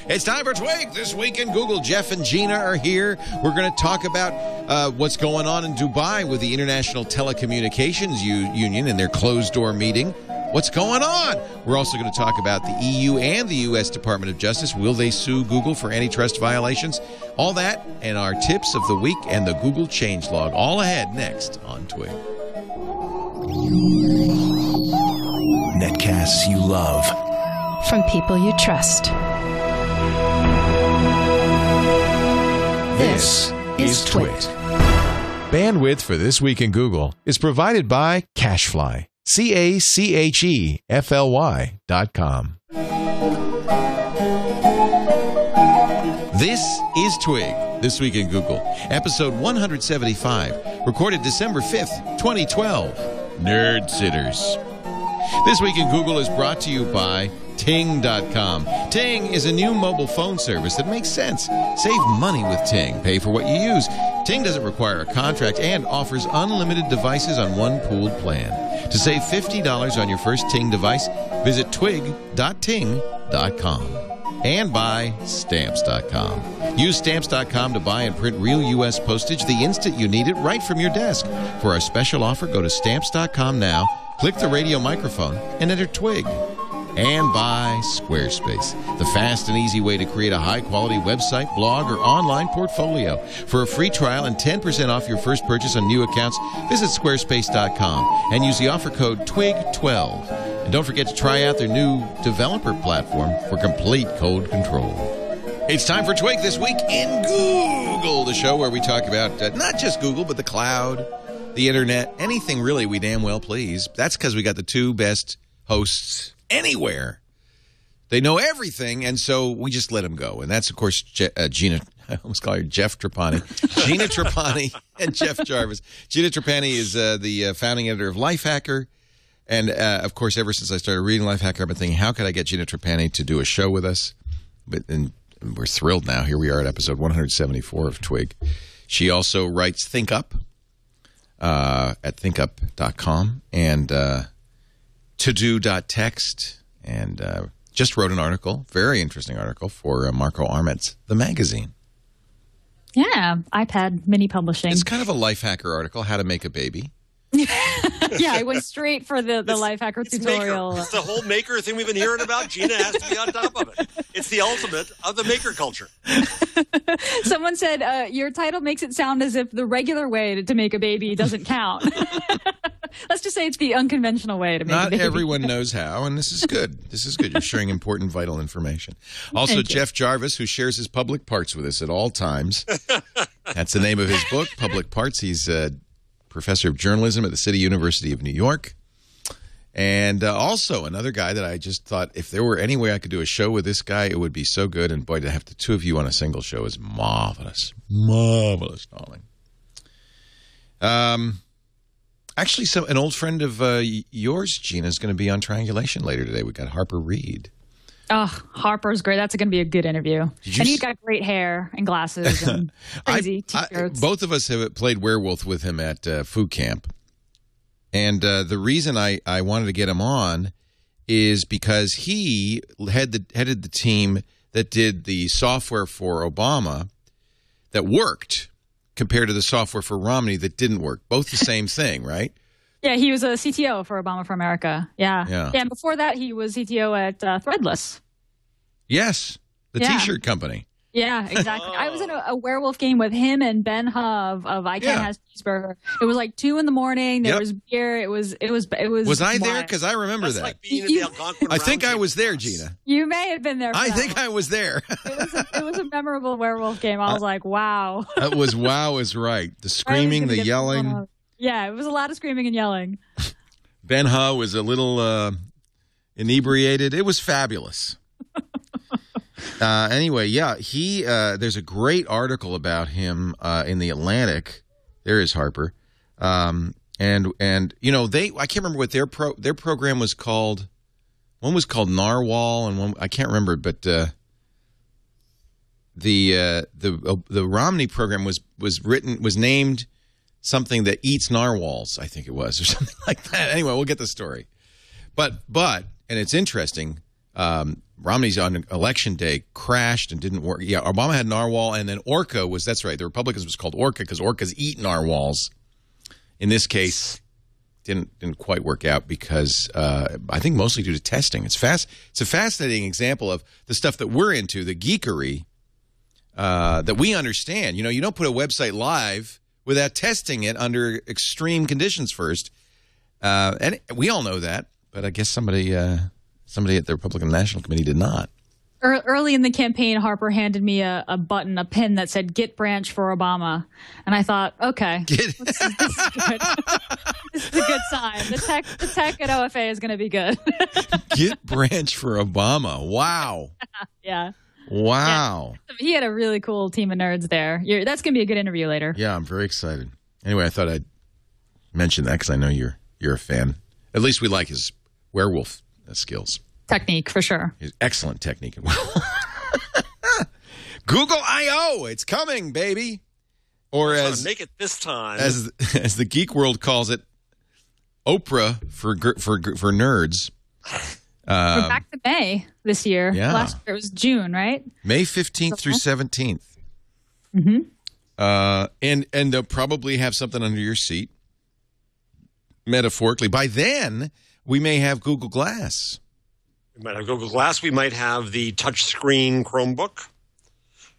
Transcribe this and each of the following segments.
It's time for Twig. This week in Google, Jeff and Gina are here. We're going to talk about what's going on in Dubai with the International Telecommunications Union and their closed-door meeting. What's going on? We're also going to talk about the EU and the U.S. Department of Justice. Will they sue Google for antitrust violations? All that and our tips of the week and the Google changelog. All ahead next on Twig. Netcasts you love. From people you trust. This is TWiT. Bandwidth for This Week in Google is provided by Cachefly. Cachefly.com. This is Twig, This Week in Google, episode 175, recorded December 5th, 2012. Nerd Sitters. This Week in Google is brought to you by Ting.com. Ting is a new mobile phone service that makes sense. Save money with Ting. Pay for what you use. Ting doesn't require a contract and offers unlimited devices on one pooled plan. To save $50 on your first Ting device, visit twig.ting.com. And by Stamps.com. Use Stamps.com to buy and print real U.S. postage the instant you need it right from your desk. For our special offer, go to Stamps.com now, click the radio microphone, and enter Twig. And by Squarespace, the fast and easy way to create a high-quality website, blog, or online portfolio. For a free trial and 10% off your first purchase on new accounts, visit squarespace.com and use the offer code TWIG12. And don't forget to try out their new developer platform for complete code control. It's time for Twig This Week in Google, the show where we talk about not just Google, but the cloud, the internet, anything really we damn well please. That's because we got the two best hosts anywhere. They know everything, and so we just let them go. And that's, of course, Gina. I almost call her Jeff Trapani. Gina Trapani and Jeff Jarvis. Gina Trapani is the founding editor of Lifehacker. And, of course, ever since I started reading Lifehacker, I've been thinking, how could I get Gina Trapani to do a show with us? And we're thrilled now. Here we are at episode 174 of Twig. She also writes Think Up at thinkup.com and todo.text, and just wrote an article, very interesting article, for Marco Arment's The Magazine. Yeah, iPad mini publishing. It's kind of a life hacker article, how to make a baby. Yeah, I went straight for the life hacker tutorial. Maker. It's the whole maker thing we've been hearing about. Gina has to be on top of it. It's the ultimate of the maker culture. Someone said, your title makes it sound as if the regular way to make a baby doesn't count. Let's just say it's the unconventional way to make a baby. Not everyone knows how, and this is good. This is good. You're sharing important, vital information. Also, Jeff Jarvis, who shares his public parts with us at all times. That's the name of his book, Public Parts. He's professor of journalism at the City University of New York. And also another guy that I just thought, if there were any way I could do a show with this guy, it would be so good. And boy, to have the two of you on a single show is marvelous. Marvelous, darling. Actually, an old friend of yours, Gina, is going to be on Triangulation later today. We got Harper Reed. Oh, Harper's great. That's going to be a good interview. And he's got great hair and glasses and crazy T-shirts. Both of us have played werewolf with him at Food Camp. And the reason I wanted to get him on is because he headed the team that did the software for Obama that worked compared to the software for Romney that didn't work. Both the same thing, right? Yeah, he was a CTO for Obama for America. Yeah. And before that, he was CTO at Threadless. Yes, the T-shirt company. Yeah, exactly. I was in a werewolf game with him and Ben Hove of I Can't Have Cheeseburger. It was like 2 a.m. There was beer. It was. Was I there? Because I remember that. Like being at the Algonquin I think I was there, Gina. You may have been there. I think I was there. It was a memorable werewolf game. I was like, wow. That was wow is right. The screaming, the yelling. Yeah, it was a lot of screaming and yelling. Ben Ha was a little inebriated. It was fabulous. Anyway, he there's a great article about him in the Atlantic. There is Harper, and you know I can't remember what their program was called. One was called Narwhal, and one I can't remember, but the Romney program was named something that eats narwhals, I think it was, or something like that. Anyway, we'll get the story. But and it's interesting. Romney's on election day crashed and didn't work. Yeah, Obama had narwhal, and then Orca was, that's right, the Republicans was called Orca because orcas eat narwhals. In this case, didn't quite work out because I think mostly due to testing. It's a fascinating example of the stuff that we're into, the geekery that we understand. You know, you don't put a website live without testing it under extreme conditions first. And we all know that, but I guess somebody at the Republican National Committee did not. Early in the campaign, Harper handed me a pin that said "Get Branch for Obama," and I thought, okay, this is good. This is a good sign. The tech at OFA is going to be good. Get Branch for Obama. Wow. Yeah. Wow. Yeah. He had a really cool team of nerds there. That's going to be a good interview later. Yeah, I'm very excited. Anyway, I thought I'd mention that because I know you're a fan. At least we like his werewolf skills. Technique, for sure. His excellent technique. Google I.O. It's coming, baby. Or as make it this time, as the geek world calls it, Oprah for nerds. We're back to May this year. Yeah. Last year it was June, right? May 15th through 17th. Mm-hmm. And they'll probably have something under your seat. Metaphorically. By then, we may have Google Glass. We might have Google Glass. We might have the touchscreen Chromebook.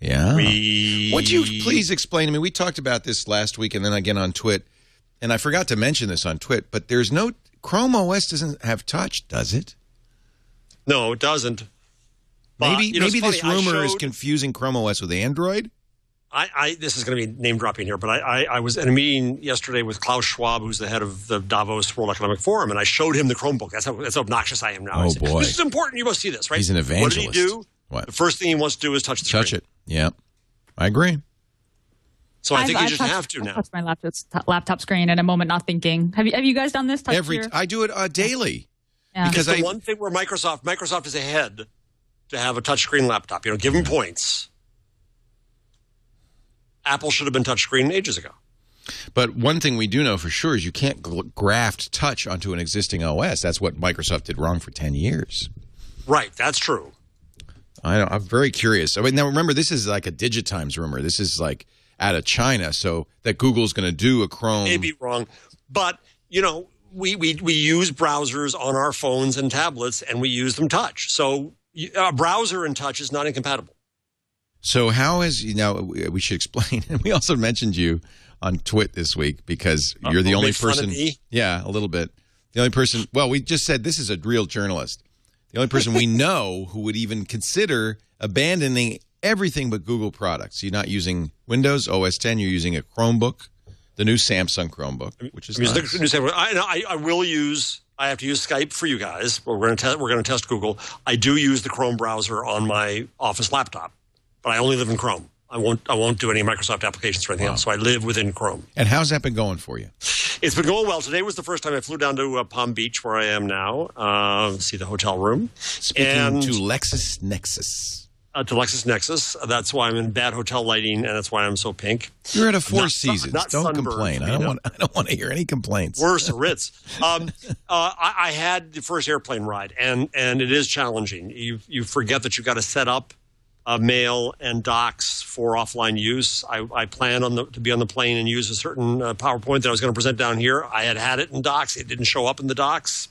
Yeah. Would you please explain to me? We talked about this last week and then again on TWiT. And I forgot to mention this on TWiT, but there's no Chrome OS doesn't have touch, does it? No, it doesn't. Maybe this rumor is confusing Chrome OS with Android. This is going to be name dropping here, but I was in a meeting yesterday with Klaus Schwab, who's the head of the Davos World Economic Forum, and I showed him the Chromebook. That's how obnoxious I am now. Oh, said, boy. This is important. You must see this, right? He's an evangelist. What did he do? What? The first thing he wants to do is touch the screen. Touch it. Yeah. I agree. So I think you just have to now. I touch my laptop screen in a moment, not thinking. Have you guys done this? I do it daily. Yeah. Because the one thing where Microsoft is ahead to have a touchscreen laptop. You know, give them points. Apple should have been touchscreen ages ago. But one thing we do know for sure is you can't graft touch onto an existing OS. That's what Microsoft did wrong for 10 years. Right, that's true. I'm very curious. I mean, now remember, this is like a Digitimes rumor. This is like out of China, so that Google's going to do a Chrome. Maybe wrong, but you know, we use browsers on our phones and tablets, and we use them touch. So a browser and touch is not incompatible. So how is we should explain. And we also mentioned you on TWiT this week because you're the only person. Yeah, a little bit. The only person. Well, we just said this is a real journalist. The only person we know who would even consider abandoning everything but Google products. You're not using Windows, OS 10. You're using a Chromebook, the new Samsung Chromebook, which is nice. I will use. I have to use Skype for you guys. We're going to test Google. I do use the Chrome browser on my office laptop, but I only live in Chrome. I won't do any Microsoft applications or anything else. So I live within Chrome. And how's that been going for you? It's been going well. Today was the first time I flew down to Palm Beach, where I am now, see the hotel room. Speaking to LexisNexis. To LexisNexis. That's why I'm in bad hotel lighting, and that's why I'm so pink. You're at a Four Seasons. Don't sunburned, complain. I don't want to hear any complaints. Worse, Ritz. I had the first airplane ride, and it is challenging. You forget that you've got to set up mail and docs for offline use. I plan to be on the plane and use a certain PowerPoint that I was going to present down here. I had it in docs. It didn't show up in the docs.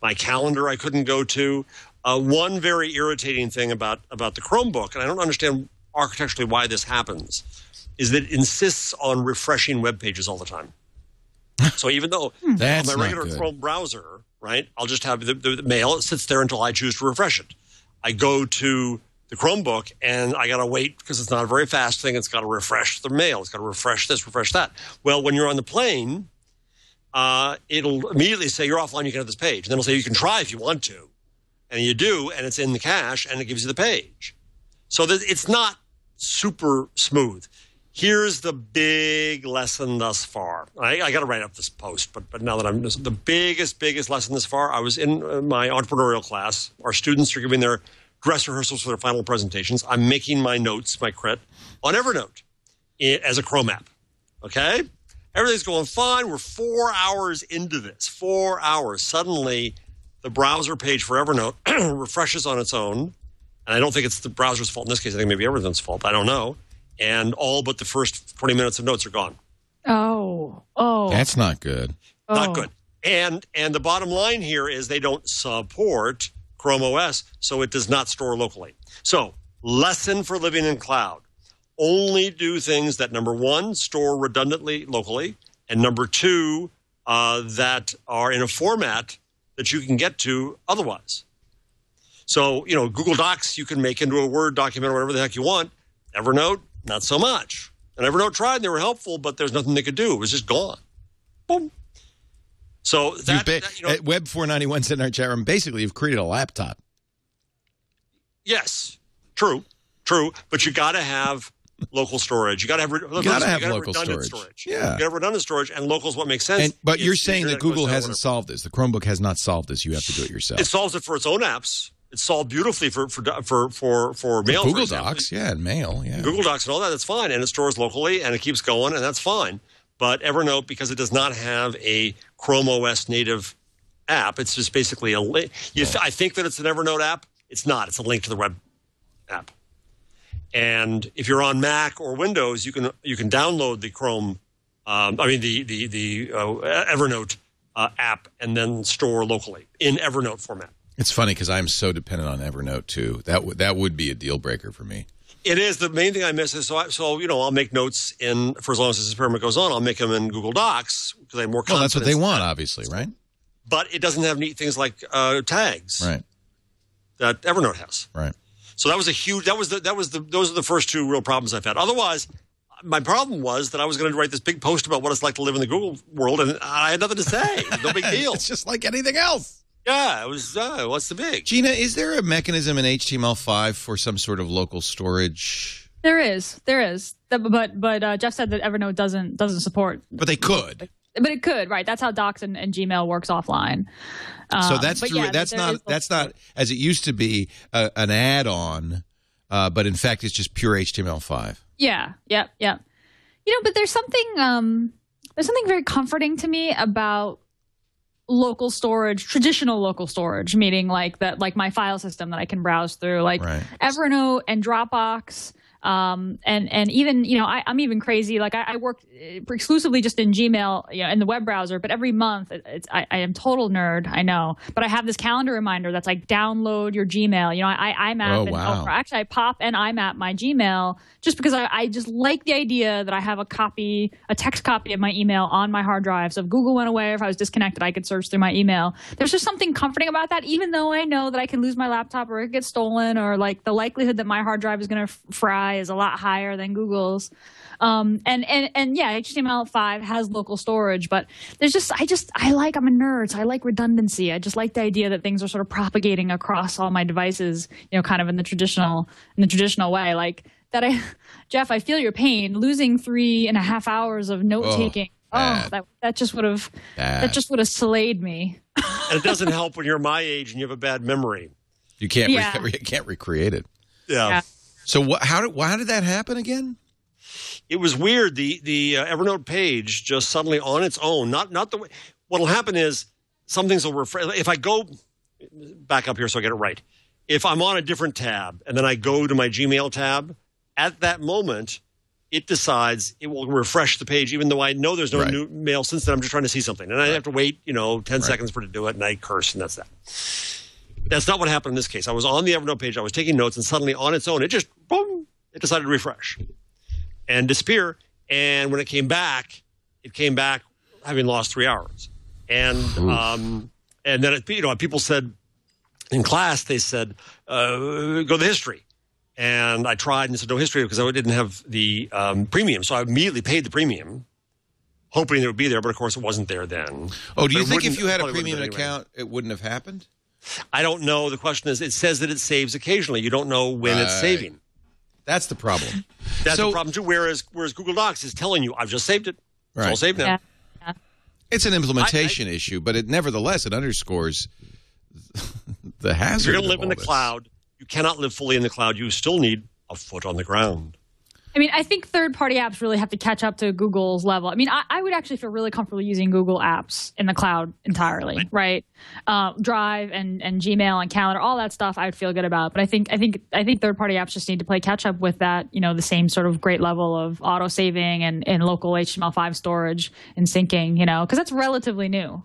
My calendar I couldn't go to. One very irritating thing about the Chromebook, and I don't understand architecturally why this happens, is that it insists on refreshing web pages all the time. So even though on my regular Chrome browser, right, I'll just have the mail. It sits there until I choose to refresh it. I go to the Chromebook, and I got to wait because it's not a very fast thing. It's got to refresh the mail. It's got to refresh this, refresh that. Well, when you're on the plane, it'll immediately say, you're offline, you can have this page. And then it'll say, you can try if you want to. And you do, and it's in the cache, and it gives you the page. So it's not super smooth. Here's the big lesson thus far. I got to write up this post, but now that the biggest lesson thus far, I was in my entrepreneurial class. Our students are giving their dress rehearsals for their final presentations. I'm making my notes, my crit, on Evernote as a Chrome app. Okay? Everything's going fine. We're 4 hours into this. 4 hours. Suddenly, the browser page for Evernote refreshes on its own. And I don't think it's the browser's fault in this case. I think maybe Evernote's fault. I don't know. And all but the first 20 minutes of notes are gone. Oh. That's not good. Not good. And the bottom line here is they don't support Chrome OS, so it does not store locally. So, lesson for living in cloud. Only do things that, number one, store redundantly locally, and number two, that are in a format that you can get to otherwise. So, Google Docs you can make into a Word document or whatever the heck you want. Evernote, not so much. And Evernote tried, and they were helpful, but there's nothing they could do. It was just gone. Boom. So Web 491 said in our chat room, basically you've created a laptop. Yes, true. But you got to have local storage. You got to have local storage. Yeah, you got to have redundant storage, and local is what makes sense. But you're saying that Google hasn't solved this. The Chromebook has not solved this. You have to do it yourself. It solves it for its own apps. It's solved beautifully for mail. Google Docs, and mail, Google Docs and all that. That's fine, and it stores locally, and it keeps going, and that's fine. But Evernote, because it does not have a Chrome OS native app, it's just basically a link. I think that it's an Evernote app. It's not. It's a link to the web app. And if you're on Mac or Windows, you can download the Chrome, the Evernote app, and then store locally in Evernote format. It's funny because I'm so dependent on Evernote too. That would be a deal breaker for me. It is. The main thing I miss is I'll make notes for as long as this experiment goes on. I'll make them in Google Docs because I have more confidence. Well, that's what they want, obviously, right? But it doesn't have neat things like tags, right? That Evernote has, right? So that was a huge. Those are the first two real problems I've had. Otherwise, my problem was that I was going to write this big post about what it's like to live in the Google world, and I had nothing to say. No big deal. It's just like anything else. Yeah, it was. What's the big? Gina, is there a mechanism in HTML5 for some sort of local storage? There is. But Jeff said that Evernote doesn't support. But they could. But it could, right? That's how Docs and Gmail works offline. So that's true. Yeah, that's not as it used to be an add-on, but in fact it's just pure HTML5. Yeah. But there's something very comforting to me about local storage, traditional local storage, meaning like my file system that I can browse through, like right. Evernote and Dropbox. And even, I'm even crazy. Like I work exclusively just in Gmail, in the web browser, but every month I am total nerd. I know, but I have this calendar reminder that's like, download your Gmail. I IMAP I pop and IMAP my Gmail just because I just like the idea that I have a text copy of my email on my hard drive. So if Google went away, or if I was disconnected, I could search through my email. There's just something comforting about that, even though I know that I can lose my laptop or it gets stolen, or like the likelihood that my hard drive is going to fry is a lot higher than Google's. And yeah, HTML5 has local storage, but there's I'm a nerd, so I like redundancy. I just like the idea that things are sort of propagating across all my devices, kind of in the traditional way. Like that Jeff, I feel your pain. Losing 3.5 hours of note taking. That just would have slayed me. And it doesn't help when you're my age and you have a bad memory. You can't recreate it. Yeah. So how did that happen again? It was weird. The Evernote page just suddenly on its own, not the way. What'll happen is some things will refresh. If I go back up here so I get it right, if I'm on a different tab and then I go to my Gmail tab, at that moment it decides it will refresh the page, even though I know there's no new mail since then. I'm just trying to see something, and I have to wait 10 seconds for it to do it, and I curse, and that's that. That's not what happened in this case. I was on the Evernote page, I was taking notes, and suddenly on its own, it just, boom, it decided to refresh and disappear. And when it came back having lost 3 hours. And then people said in class, they said, go to the history. And I tried and said no history because I didn't have the premium. So I immediately paid the premium, hoping it would be there. But of course, it wasn't there then. Oh, do you think if you had a premium account, it wouldn't have happened? I don't know. The question is, it says that it saves occasionally. You don't know when it's saving. That's the problem. That's the problem too. Whereas Google Docs is telling you, I've just saved it. It's all saved now. Yeah. It's an implementation issue, but nevertheless, it underscores the hazard. If you're going to live in the cloud, you cannot live fully in the cloud. You still need a foot on the ground. I mean, I think third-party apps really have to catch up to Google's level. I mean, I would actually feel really comfortable using Google apps in the cloud entirely, right? Drive and Gmail and Calendar, all that stuff, I would feel good about. But I think third-party apps just need to play catch-up with that, the same sort of great level of auto-saving and local HTML5 storage and syncing, because that's relatively new.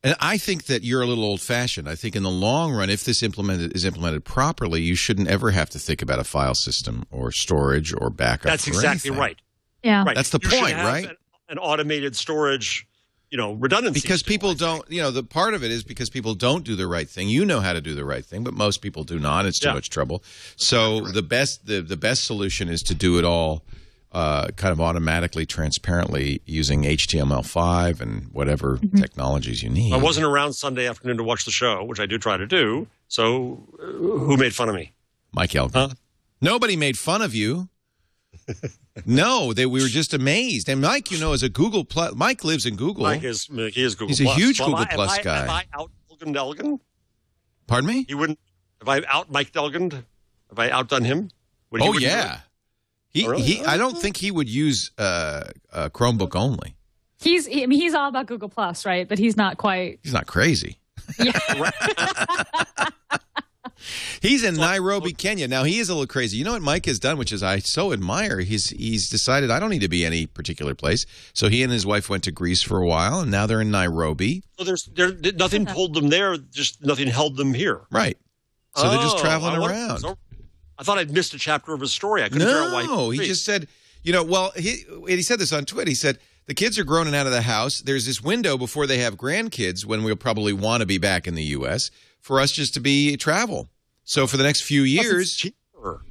And I think that you're a little old-fashioned. I think in the long run, if this is implemented properly, you shouldn't ever have to think about a file system or storage or backup. That's exactly right. Yeah, right. That's the point, right? An automated storage, redundancy. Because people don't, the part of it is because people don't do the right thing. You know how to do the right thing, but most people do not. It's too much trouble. So the best solution is to do it all kind of automatically, transparently, using HTML5 and whatever technologies you need. I wasn't around Sunday afternoon to watch the show, which I do try to do. So who made fun of me? Mike Elgin. Huh? Nobody made fun of you. No, we were just amazed. And Mike, is a Google Plus. Mike lives in Google. He is Google He's a huge Google Plus guy. Have I out Elgin? Pardon me? He wouldn't. Have I out Mike Elgin? Have I outdone him? Yeah. I don't think he would use Chromebook only. He's all about Google Plus, right? But he's not quite. He's not crazy. Yeah. He's in Nairobi, Kenya. Now, he is a little crazy. You know what Mike has done, which is I so admire? He's decided I don't need to be any particular place. So he and his wife went to Greece for a while, and now they're in Nairobi. Well, nothing pulled them there, just nothing held them here. Right. So they're just traveling around. I thought I'd missed a chapter of his story. I couldn't figure out why. No, he just said, he said this on TWiT. He said, the kids are grown and out of the house. There's this window before they have grandkids when we'll probably want to be back in the U.S. for us just to travel. So for the next few years, it's cheaper.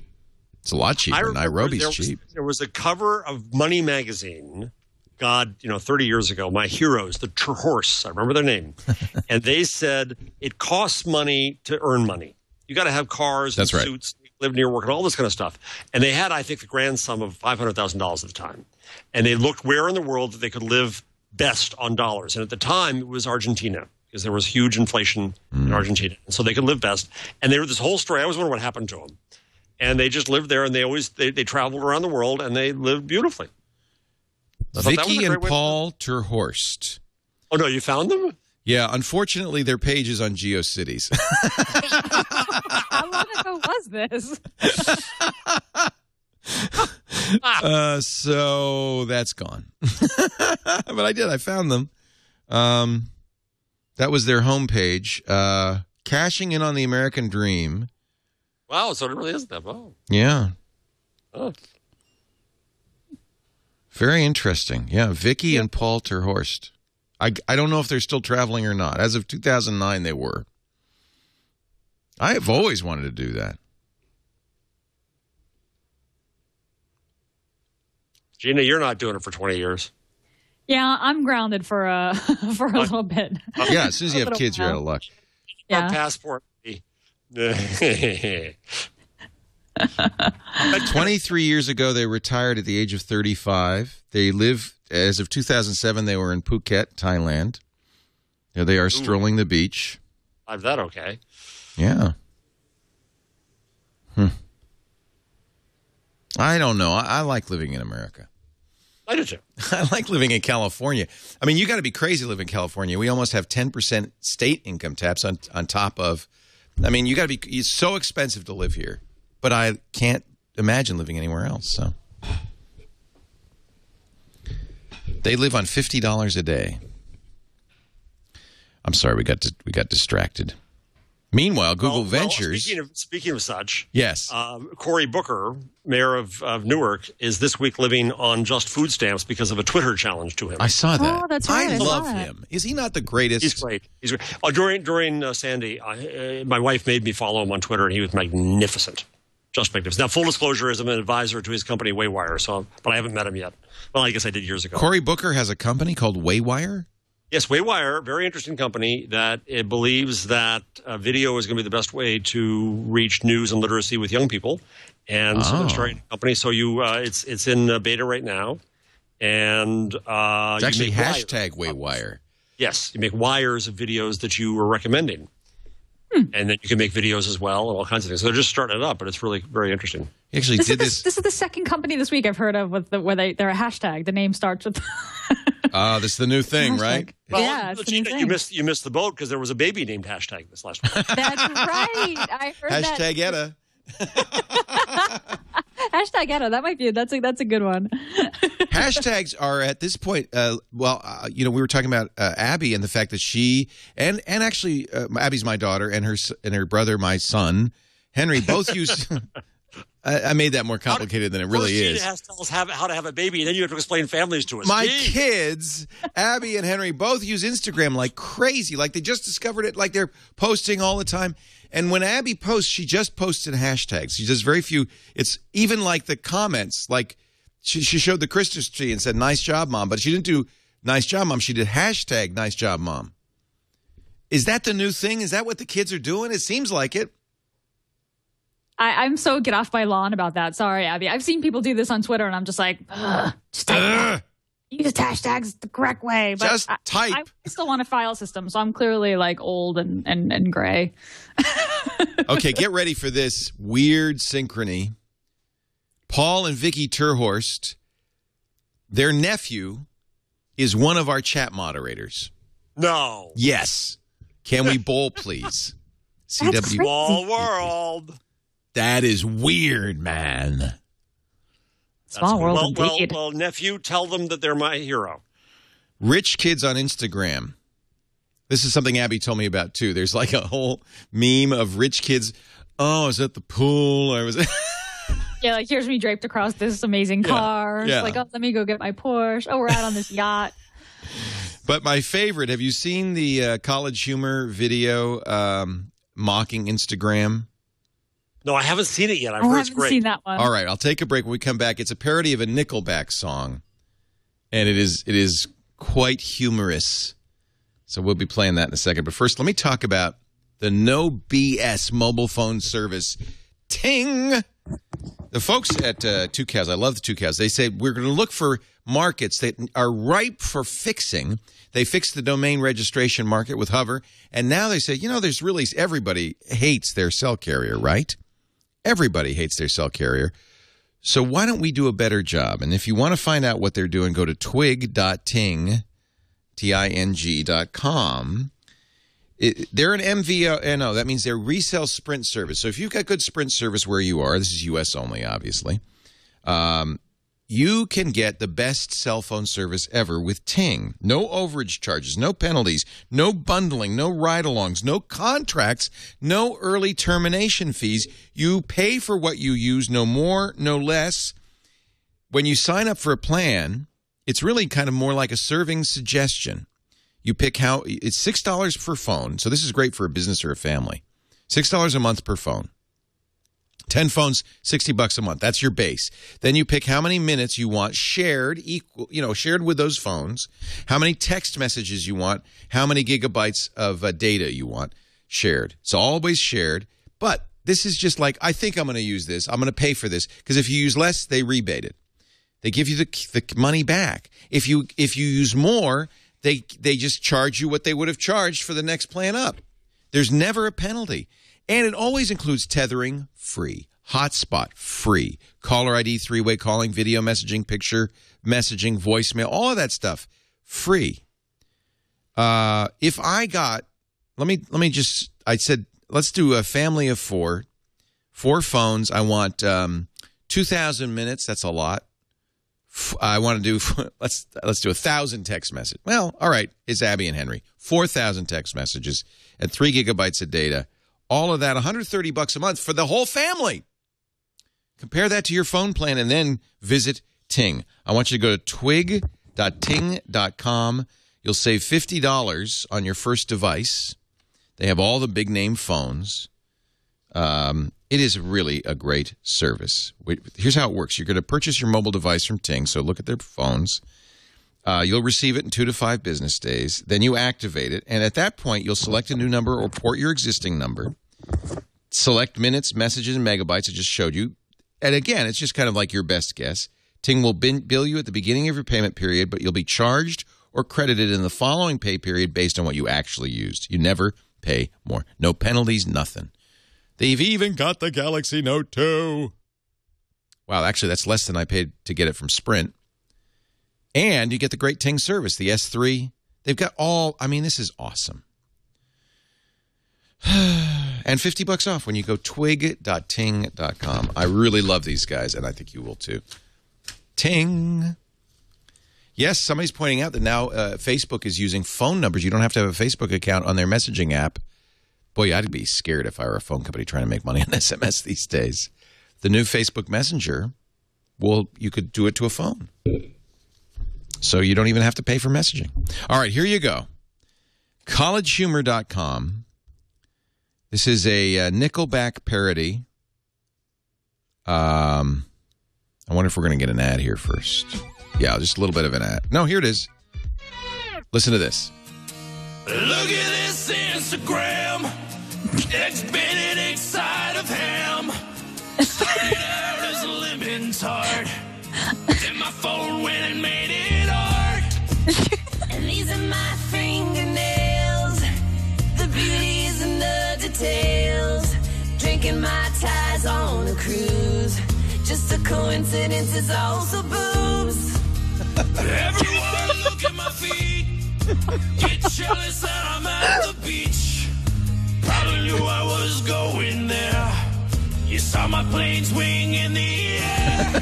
It's a lot cheaper. Nairobi's cheap. There was a cover of Money magazine, 30 years ago, my heroes, the Horse, I remember their name. And they said it costs money to earn money. You got to have cars and suits. Live near work and all this kind of stuff. And they had, I think, the grand sum of $500,000 at the time. And they looked where in the world that they could live best on dollars. And at the time, it was Argentina because there was huge inflation in Argentina. And so they could live best. And they were this whole story. I always wonder what happened to them. And they just lived there, and they traveled around the world, and they lived beautifully. Vicky and Paul Terhorst. Oh, no, you found them? Yeah, unfortunately, their page is on GeoCities. How long ago was this? So that's gone. But I found them. That was their homepage. Cashing in on the American dream. Wow, so it really is that. Wow. Yeah. Oh. Very interesting. Yeah, Vicky and Paul Terhorst. I don't know if they're still traveling or not. As of 2009, they were. I have always wanted to do that. Gina, you're not doing it for 20 years. Yeah, I'm grounded for a little bit. Yeah, as soon as you have kids, you're out of luck. Yeah. Our passport. 23 years ago, they retired at the age of 35. They live, as of 2007, they were in Phuket, Thailand. There they are strolling the beach. Is that okay? Yeah. I don't know. I like living in America. I do too. I like living in California. I mean, you got to be crazy to live in California. We almost have 10% state income tax on top of. I mean, you got to be. It's so expensive to live here, but I can't imagine living anywhere else. So they live on $50 a day. I'm sorry, we got distracted. Meanwhile, Google Ventures. Speaking of such, yes, Cory Booker, mayor of Newark, is this week living on just food stamps because of a Twitter challenge to him. I saw that. Oh, that's right. I love him. Is he not the greatest? He's great. He's great. During Sandy, my wife made me follow him on Twitter, and he was magnificent. Just magnificent. Now, full disclosure, is I'm an advisor to his company, Waywire, but I haven't met him yet. Well, I guess I did years ago. Cory Booker has a company called Waywire? Yes, Waywire, very interesting company that it believes that video is going to be the best way to reach news and literacy with young people. And so they're starting a company. So it's in beta right now. And it's actually hashtag Waywire. Yes, you make wires of videos that you were recommending. And then you can make videos as well and all kinds of things. So they're just starting it up, but it's really very interesting. He actually did this. This is the second company this week I've heard of with where they're a hashtag. The name starts with. This is the new thing, right? Well, yeah, it's Gina, the new thing. you missed the boat because there was a baby named hashtag this last week. That's right. I heard Hashtag that. Etta. Hashtag Etta. That might be. That's a good one. Hashtags are at this point. We were talking about Abby and the fact that she and actually Abby's my daughter and her brother, my son Henry, both use. I made that more complicated than it really is. Gina has to tell us how to have a baby, and then you have to explain families to us. My kids, Abby and Henry, both use Instagram like crazy. Like they just discovered it. Like they're posting all the time. And when Abby posts, she just posted hashtags. She does very few. It's even like the comments. Like she showed the Christmas tree and said, "Nice job, Mom." But she didn't do "Nice job, Mom." She did hashtag "Nice job, Mom." Is that the new thing? Is that what the kids are doing? It seems like it. I'm so get off my lawn about that. Sorry, Abby. I've seen people do this on Twitter, and I'm just like, just use hashtags the correct way. But just type. I still want a file system, so I'm clearly like old and gray. Okay, get ready for this weird synchrony. Paul and Vicky Terhorst, their nephew, is one of our chat moderators. No. Yes. Can we bowl, please? CW. Small world. That is weird, man. Small world indeed. Well, nephew, tell them that they're my hero. Rich kids on Instagram. This is something Abby told me about, too. There's like a whole meme of rich kids. Oh, I was at the pool. I was... Yeah, like here's me draped across this amazing car. Yeah. Like, oh, let me go get my Porsche. Oh, we're out on this yacht. But my favorite, have you seen the College Humor video mocking Instagram? No, I haven't seen it yet. I've I heard it's haven't great. seen that one. All right, I'll take a break when we come back. It's a parody of a Nickelback song, and it is quite humorous. So we'll be playing that in a second. But first, let me talk about the no BS mobile phone service, Ting. The folks at Two Cows, I love the Two Cows. They say we're going to look for markets that are ripe for fixing. They fixed the domain registration market with Hover, and now they say, there's really everybody hates their cell carrier, right? Everybody hates their cell carrier. So why don't we do a better job? And if you want to find out what they're doing, go to twig.ting, ting.com. They're an MVNO. That means they're resell Sprint service. So if you've got good Sprint service where you are, this is U.S. only, obviously, you can get the best cell phone service ever with Ting. No overage charges, no penalties, no bundling, no ride-alongs, no contracts, no early termination fees. You pay for what you use, no more, no less. When you sign up for a plan, it's really kind of more like a serving suggestion. You pick how it's $6 per phone. So this is great for a business or a family. $6 a month per phone. 10 phones, $60 a month. That's your base. Then you pick how many minutes you want shared with those phones, how many text messages you want, how many gigabytes of data you want shared. It's always shared. But this is just like, I think I'm going to use this. I'm going to pay for this. Because if you use less, they rebate it. They give you the money back. If you use more, they just charge you what they would have charged for the next plan up. There's never a penalty. And it always includes tethering, free. Hotspot, free. Caller ID, three-way calling, video messaging, picture messaging, voicemail, all of that stuff, free. If I got, I said, let's do a family of four phones. I want 2,000 minutes. That's a lot. I want to do, let's do 1,000 text messages. Well, all right, it's Abby and Henry. 4,000 text messages and 3 gigabytes of data. All of that, $130 a month for the whole family. Compare that to your phone plan and then visit Ting. I want you to go to twig.ting.com. You'll save $50 on your first device. They have all the big name phones. It is really a great service. Here's how it works. You're going to purchase your mobile device from Ting, so look at their phones. You'll receive it in 2 to 5 business days. Then you activate it, and at that point, you'll select a new number or port your existing number. Select minutes, messages, and megabytes I just showed you. And again, it's just kind of like your best guess. Ting will bill you at the beginning of your payment period, but you'll be charged or credited in the following pay period based on what you actually used. You never pay more. No penalties, nothing. They've even got the Galaxy Note 2. Wow, actually, that's less than I paid to get it from Sprint. And you get the great Ting service, the S3. They've got all, I mean, this is awesome. And $50 off when you go twig.ting.com. I really love these guys, and I think you will too. Ting. Yes, somebody's pointing out that now Facebook is using phone numbers. You don't have to have a Facebook account on their messaging app. Boy, I'd be scared if I were a phone company trying to make money on SMS these days. The new Facebook Messenger, well, you could do it to a phone. So you don't even have to pay for messaging. All right, here you go. collegehumor.com. This is a Nickelback parody. I wonder if we're going to get an ad here first. Yeah, just a little bit of an ad. No, here it is. Listen to this. Look at this Instagram. Eggs Benedict side of ham. Started out as a lemon tart. Then my phone went and made it art. And these are my fingernails. The beauties and the details. Drinking my ties on a cruise. Just a coincidence is also boobs. Everyone look at my feet. Get jealous that I'm at the beach. Probably knew I was going there. You saw my plane swing in the air.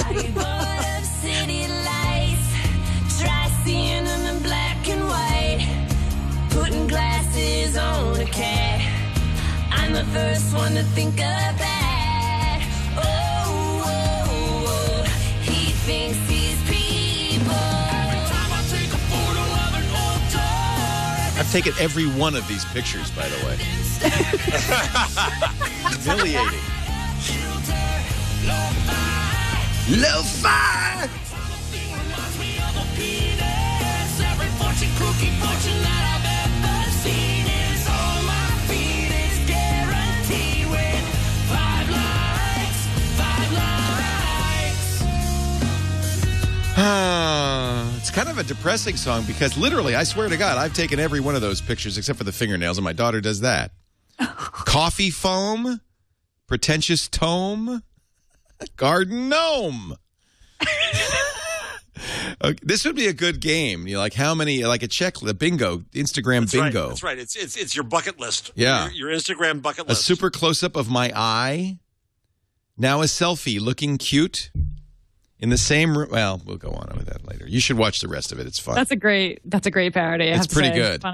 I bought up city lights. Try seeing them in black and white. Putting glasses on a cat. I'm the first one to think of that. Oh, oh, oh. He thinks he's people. Every time I take a photo of an old door. I've taken every one of these pictures, by the way. Humiliating. Lo-fi! Reminds me of a penis. Every fortune cookie fortune that I've ever seen is on my feet. It's guaranteed with 5 likes. It's kind of a depressing song because literally, I swear to God, I've taken every one of those pictures except for the fingernails, and my daughter does that. Coffee foam, pretentious tome, garden gnome. Okay, this would be a good game. You know, like how many, like a bingo, Instagram bingo. That's right. It's your bucket list. Yeah. Your Instagram bucket list. A super close-up of my eye. Now a selfie looking cute. In the same room. Well, we'll go on with that later. You should watch the rest of it. It's fun. That's a great parody. It's pretty good.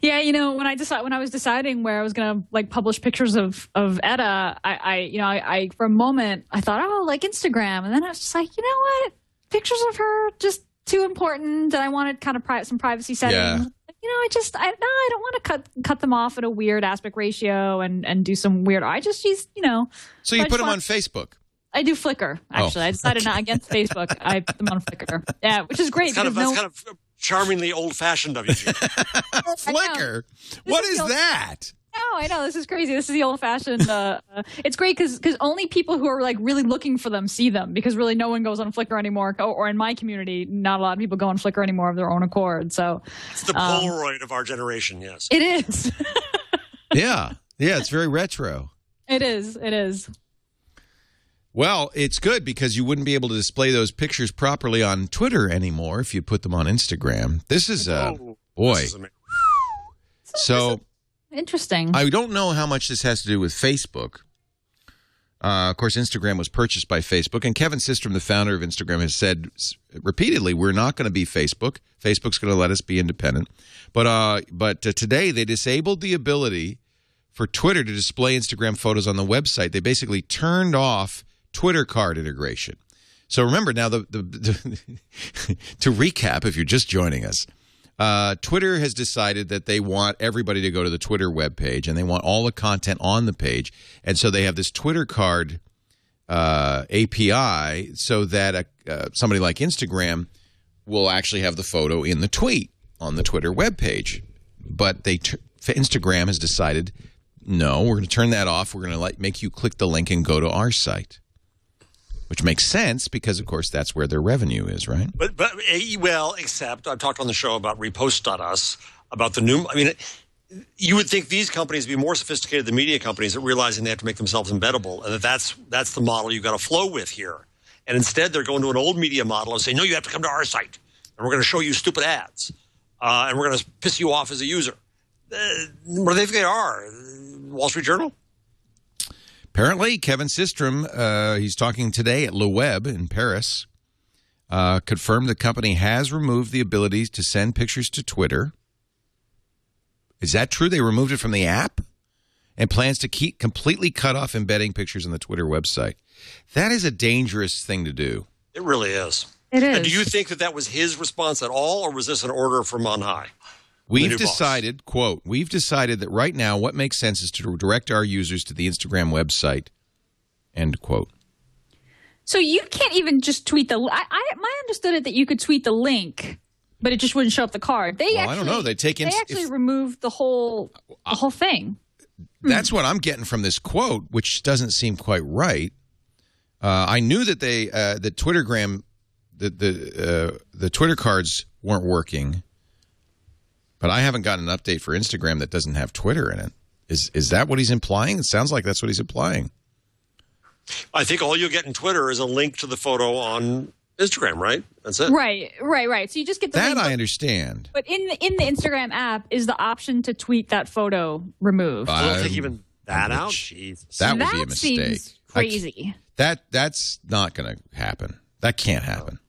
Yeah, you know, when I was deciding where I was gonna like publish pictures of Etta, I for a moment I thought, oh, like Instagram, and then I was just like, you know what, pictures of her just too important, and I wanted kind of some privacy settings. Yeah. You know, I don't want to cut them off at a weird aspect ratio and do some weird. I just use, you know. So you put them on Facebook. I do Flickr, actually. I decided not against Facebook. I put them on Flickr. Yeah, which is great. That's kind of charmingly old-fashioned of you. Flickr? What is that? No, I know. This is crazy. This is the old-fashioned. It's great because only people who are like really looking for them see them, because really no one goes on Flickr anymore. Or in my community, not a lot of people go on Flickr anymore of their own accord. So it's the Polaroid of our generation, yes. It is. Yeah. Yeah, it's very retro. It is. It is. Well, it's good because you wouldn't be able to display those pictures properly on Twitter anymore if you put them on Instagram. This is boy. This is so interesting. I don't know how much this has to do with Facebook. Of course, Instagram was purchased by Facebook, and Kevin Systrom, the founder of Instagram, has said repeatedly, "We're not going to be Facebook. Facebook's going to let us be independent." But today they disabled the ability for Twitter to display Instagram photos on the website. They basically turned off Twitter card integration. So remember now, to recap, if you're just joining us, Twitter has decided that they want everybody to go to the Twitter webpage, and they want all the content on the page. And so they have this Twitter card API so that somebody like Instagram will actually have the photo in the tweet on the Twitter webpage. But Instagram has decided, no, we're going to turn that off. We're going to make you click the link and go to our site. Which makes sense because, of course, that's where their revenue is, right? But well, except I've talked on the show about Repost.us, about the new. I mean, you would think these companies would be more sophisticated than media companies at realizing they have to make themselves embeddable, and that's the model you've got to flow with here. And instead, they're going to an old media model and saying, no, you have to come to our site, and we're going to show you stupid ads, and we're going to piss you off as a user. Where do they think they are? Wall Street Journal? Apparently, Kevin Systrom, he's talking today at Le Web in Paris, confirmed the company has removed the ability to send pictures to Twitter. Is that true? They removed it from the app and plans to completely cut off embedding pictures on the Twitter website. That is a dangerous thing to do. It really is. It is. And do you think that was his response at all, or was this an order from on high? We've decided, quote, we've decided that right now what makes sense is to direct our users to the Instagram website, end quote. So you can't even just tweet the I understood it that you could tweet the link, but it just wouldn't show up the card. I don't know. They actually removed the whole thing. That's what I'm getting from this quote, which doesn't seem quite right. I knew that the Twittergram, the Twitter cards weren't working, but I haven't gotten an update for Instagram that doesn't have Twitter in it. Is that what he's implying? It sounds like that's what he's implying. I think all you'll get in Twitter is a link to the photo on Instagram, right? That's it. Right. So you just get the that link, I understand. But in the Instagram app is the option to tweet that photo removed. I don't think even that out. Jesus. That would be a mistake. Seems crazy. That's not going to happen. That can't happen.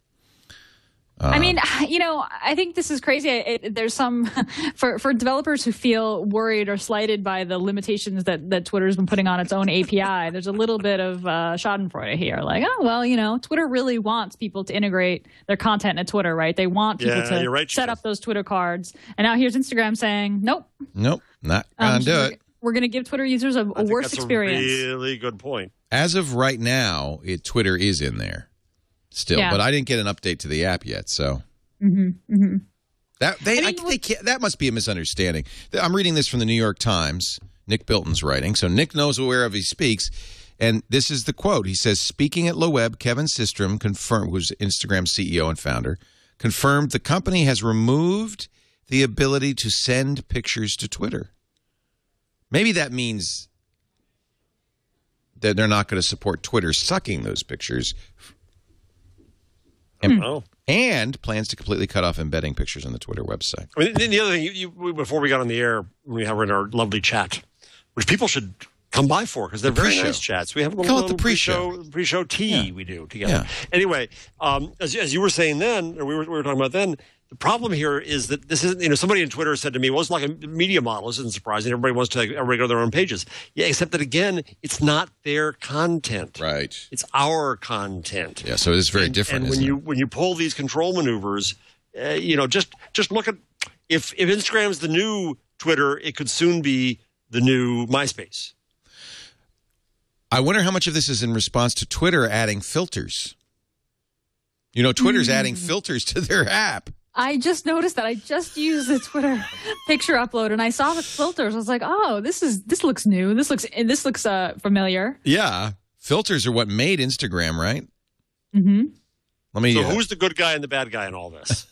I mean, I think this is crazy. There's some for developers who feel worried or slighted by the limitations that Twitter's been putting on its own API. There's a little bit of schadenfreude here. Like, oh, well, Twitter really wants people to integrate their content into Twitter, right? They want people to set up those Twitter cards. And now here's Instagram saying, nope, not going to do it. We're going to give Twitter users a worse experience. That's a really good point. As of right now, Twitter is in there. Still, but I didn't get an update to the app yet, so that must be a misunderstanding. I'm reading this from the New York Times. Nick Bilton's writing, so Nick knows wherever he speaks, and this is the quote. He says, "Speaking at Le Web, Kevin Systrom who's Instagram CEO and founder, confirmed the company has removed the ability to send pictures to Twitter. Maybe that means that they're not going to support Twitter sucking those pictures." And plans to completely cut off embedding pictures on the Twitter website. I mean, the other thing, before we got on the air, we have in our lovely chat, which people should come by for because they're very nice chats. We have a little pre-show tea we do together. Yeah. Anyway, as you were saying then, or we were talking about then, the problem here is that this isn't, somebody on Twitter said to me, well, it's like a media model. This isn't surprising. Everybody wants to go to their own pages. Yeah, except that, again, it's not their content. Right. It's our content. Yeah, so it is very different. And when you pull these control maneuvers, just look at, if Instagram's the new Twitter, it could soon be the new MySpace. I wonder how much of this is in response to Twitter adding filters. Twitter's adding filters to their app. I just noticed that. I just used the Twitter picture upload, and I saw the filters. I was like, "Oh, this looks new. This looks familiar." Yeah, filters are what made Instagram, right? Mm-hmm. So who's the good guy and the bad guy in all this?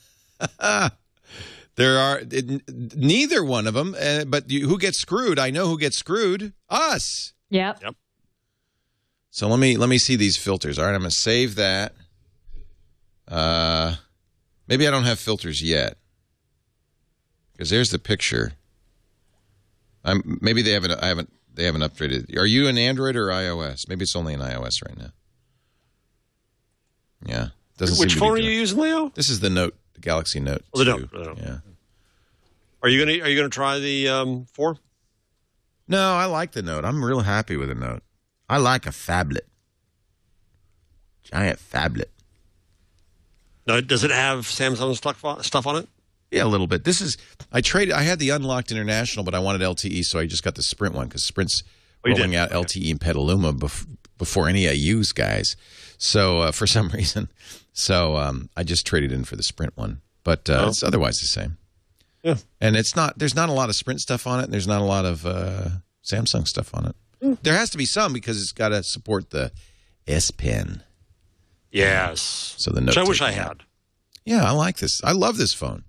There are neither one of them. But who gets screwed? I know who gets screwed. Us. Yep. So let me see these filters. All right, I'm going to save that. Maybe I don't have filters yet because there's the picture. Maybe they haven't upgraded. Are you an Android or iOS? Maybe it's only an iOS right now. Yeah, Which phone are you using, Leo? This is the Galaxy Note 2. The Note. Yeah. Are you gonna try the 4? No, I like the Note. I'm real happy with the Note. I like a phablet, giant phablet. Now, does it have Samsung stuff on it? Yeah, a little bit. I had the unlocked international, but I wanted LTE, so I just got the Sprint one because Sprint's rolling out LTE in Petaluma before any I use, guys. So for some reason, I just traded in for the Sprint one, but it's otherwise the same. Yeah, and there's not a lot of Sprint stuff on it, and there's not a lot of Samsung stuff on it. There has to be some because it's got to support the S Pen. Yes. So the Note, which I wish I had. Yeah, I like this. I love this phone.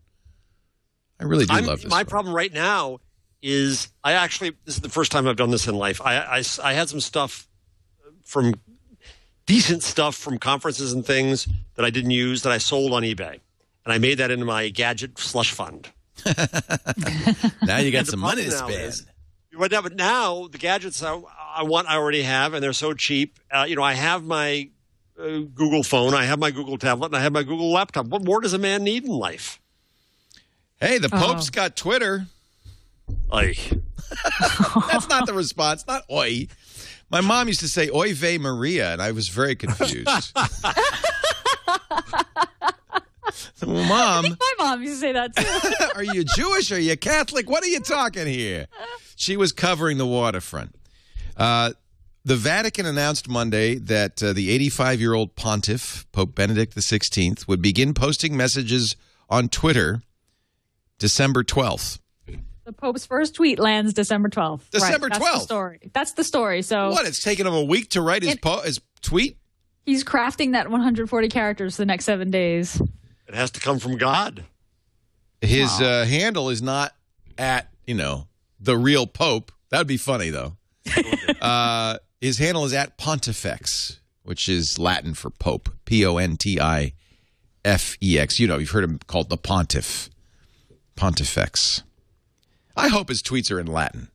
I really do love this My phone. problem right now is this is the first time I've done this in life. I had some stuff decent stuff from conferences and things that I didn't use that I sold on eBay. And I made that into my gadget slush fund. Now you got some money to spend. But now the gadgets I already have, and they're so cheap. I have my Google phone, I have my Google tablet, and I have my Google laptop. What more does a man need in life? Hey, the Pope's got Twitter. Oy. That's not the response. Not oi. My mom used to say Oy vey Maria, and I was very confused. Well, Mom. I think my mom used to say that, too. Are you Jewish? Are you Catholic? What are you talking here? She was covering the waterfront. The Vatican announced Monday that the 85-year-old pontiff, Pope Benedict XVI, would begin posting messages on Twitter December 12th. The Pope's first tweet lands December 12th. December 12th. That's the story. That's the story. So what? It's taken him a week to write his tweet? He's crafting that 140 characters for the next 7 days. It has to come from God. His handle is not at, the real Pope. That would be funny, though. His handle is at Pontifex, which is Latin for Pope. Pontifex. You've heard him called the Pontiff. Pontifex. I hope his tweets are in Latin.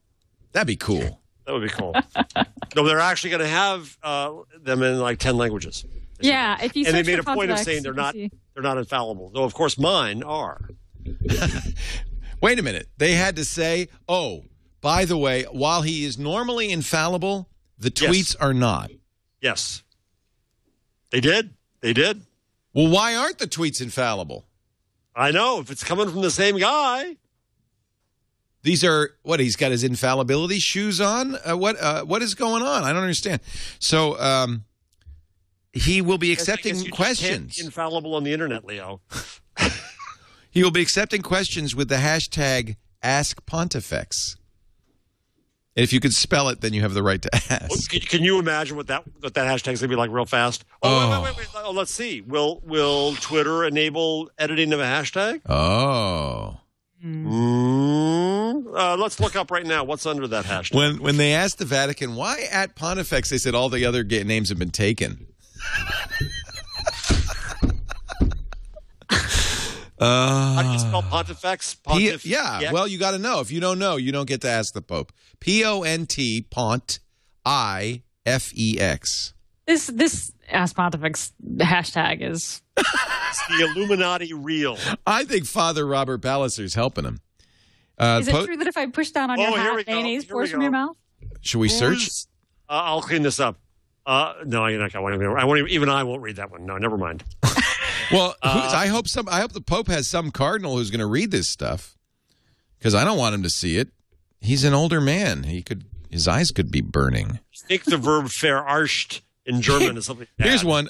That'd be cool. That would be cool. No, they're actually going to have them in like 10 languages. Yeah, if you and they search made a for point of Pontifex, saying they're not infallible. Though, of course, mine are. Wait a minute. They had to say, oh, by the way, while he is normally infallible, the tweets are not. Yes. They did. They did. Well, why aren't the tweets infallible? I know. If it's coming from the same guy. These are, what, he's got his infallibility shoes on? What is going on? I don't understand. So he will be accepting questions. Can't be infallible on the internet, Leo. He will be accepting questions with the hashtag AskPontifex. And if you could spell it, then you have the right to ask. Can you imagine what that hashtag's going to be like real fast? Wait. Oh, let's see. Will Twitter enable editing of a hashtag? Oh. Let's look up right now. What's under that hashtag? When they asked the Vatican, why at Pontifex, they said all the other names have been taken. How do you spell Pontifex? Well, you got to know. If you don't know, you don't get to ask the Pope. P-O-N-T, Pont, I-F-E-X. This Ask Pontifex hashtag is... It's the Illuminati real. I think Father Robert Ballister's helping him. Is it true that if I push down on your hat, mayonnaise pours from your mouth? Should we search? I'll clean this up. No, you're not going to. Even I won't read that one. No, never mind. Well, I hope the Pope has some cardinal who's going to read this stuff, because I don't want him to see it. He's an older man. His eyes could be burning. I think the verb verarscht in German is something bad. Here's one.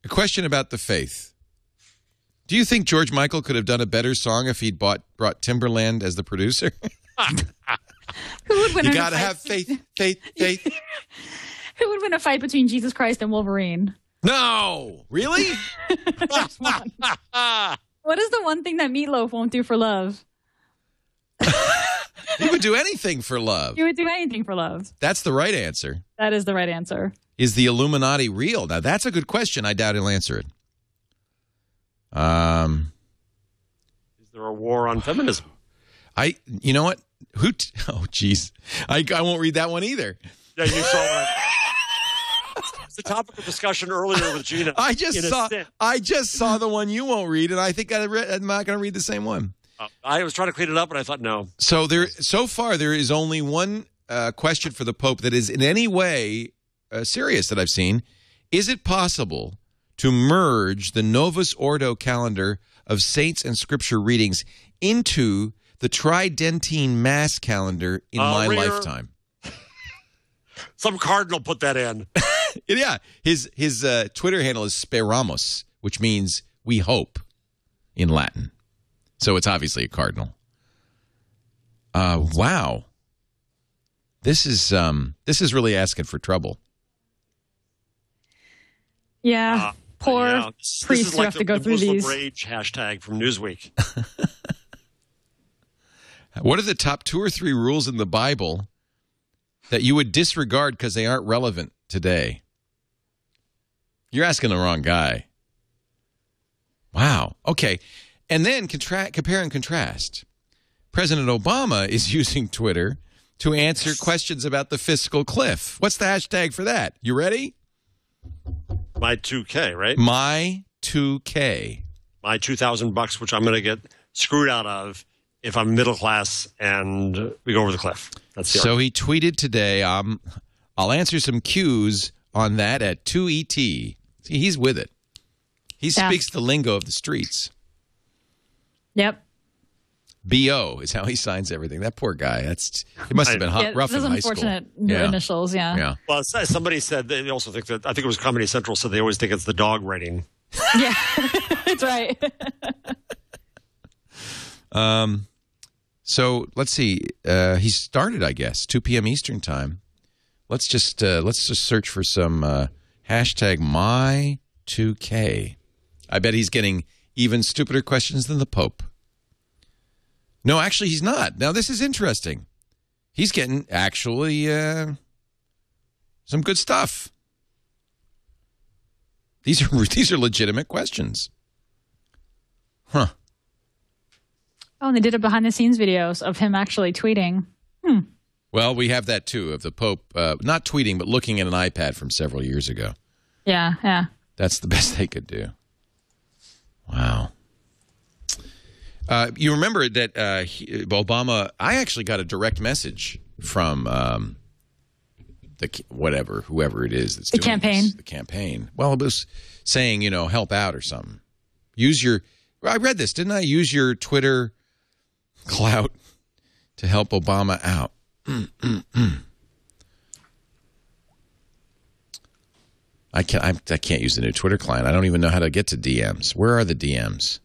A question about the faith. Do you think George Michael could have done a better song if he'd brought Timberland as the producer? Who would win? You got to have faith. Who would win a fight between Jesus Christ and Wolverine? No, really? What is the one thing that Meatloaf won't do for love? He would do anything for love. He would do anything for love. That's the right answer. That is the right answer. Is the Illuminati real? Now, that's a good question. I doubt he'll answer it. Is there a war on feminism? You know what? Oh, jeez. I won't read that one either. Yeah, you saw what It's the topic of discussion earlier with Gina. I just saw the one you won't read, and I think I'm not going to read the same one. I was trying to clean it up, but I thought no. So far, there is only one question for the Pope that is in any way serious that I've seen. Is it possible to merge the Novus Ordo calendar of saints and scripture readings into the Tridentine Mass calendar in my lifetime? Some cardinal put that in. Yeah, his Twitter handle is Speramos, which means we hope in Latin. So it's obviously a cardinal. Wow, this is really asking for trouble. Yeah, poor priests who have to go through these. Rage hashtag from Newsweek. What are the top 2 or 3 rules in the Bible that you would disregard because they aren't relevant today? You're asking the wrong guy. Wow. Okay. And then compare and contrast. President Obama is using Twitter to answer questions about the fiscal cliff. What's the hashtag for that? You ready? My 2K, right? My 2K. My $2,000, which I'm going to get screwed out of if I'm middle class and we go over the cliff. That's the So he tweeted today, I'll answer some Qs on that at 2ET. See, he's with it. He speaks the lingo of the streets. Yep. B.O. is how he signs everything. That poor guy. It must have been rough in high school. Those unfortunate initials, yeah. Well, somebody said they also think that, I think it was Comedy Central, so they always think it's the dog rating. Yeah, that's right. So let's see. He started, I guess, 2 p.m. Eastern time. Let's just search for some hashtag My2K. I bet he's getting even stupider questions than the Pope. No, actually, he's not. Now, this is interesting. He's getting actually some good stuff. These are legitimate questions. Huh. Oh, and they did a behind-the-scenes videos of him actually tweeting. Well, we have that, too, of the Pope not tweeting, but looking at an iPad from several years ago. Yeah. That's the best they could do. Wow. You remember that Obama, I actually got a direct message from whoever it is that's doing campaign. The campaign. Well, it was saying, help out or something. I read this, didn't I? Use your Twitter clout to help Obama out. I can't use the new Twitter client. I don't even know how to get to DMs. Where are the DMs?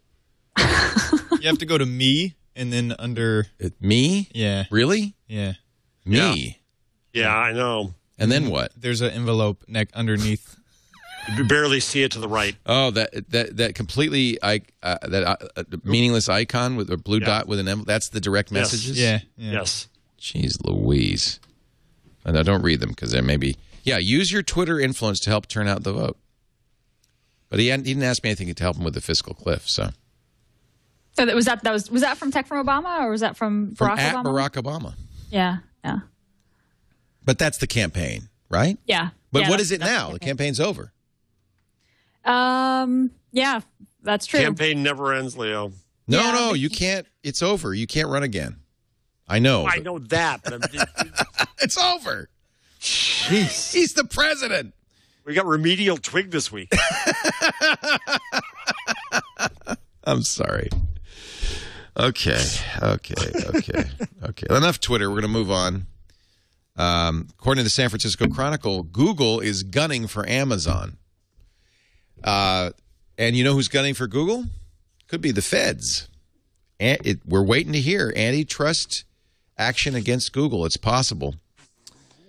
You have to go to me and then under... Me? Yeah. Really? Yeah. Me? Yeah, I know. And then what? There's an envelope underneath. You barely see it to the right. Oh, that completely meaningless icon with a blue dot with an envelope. That's the direct messages? Yeah. Yes. Jeez Louise. And I don't read them because there may be... Yeah, use your Twitter influence to help turn out the vote. But he didn't ask me anything to help him with the fiscal cliff, so... So was that from Tech from Obama, or was that from Barack Obama? Barack Obama. Yeah. But that's the campaign, right? Yeah. But what is it now? The campaign's over. Yeah, that's true. Campaign never ends, Leo. No, you can't. It's over. You can't run again. I know. I know that, but it's over. Jeez. He's the president. We got remedial twig this week. I'm sorry. Okay. Enough Twitter. We're going to move on. According to the San Francisco Chronicle, Google is gunning for Amazon. And you know who's gunning for Google? Could be the feds. We're waiting to hear antitrust action against Google. It's possible.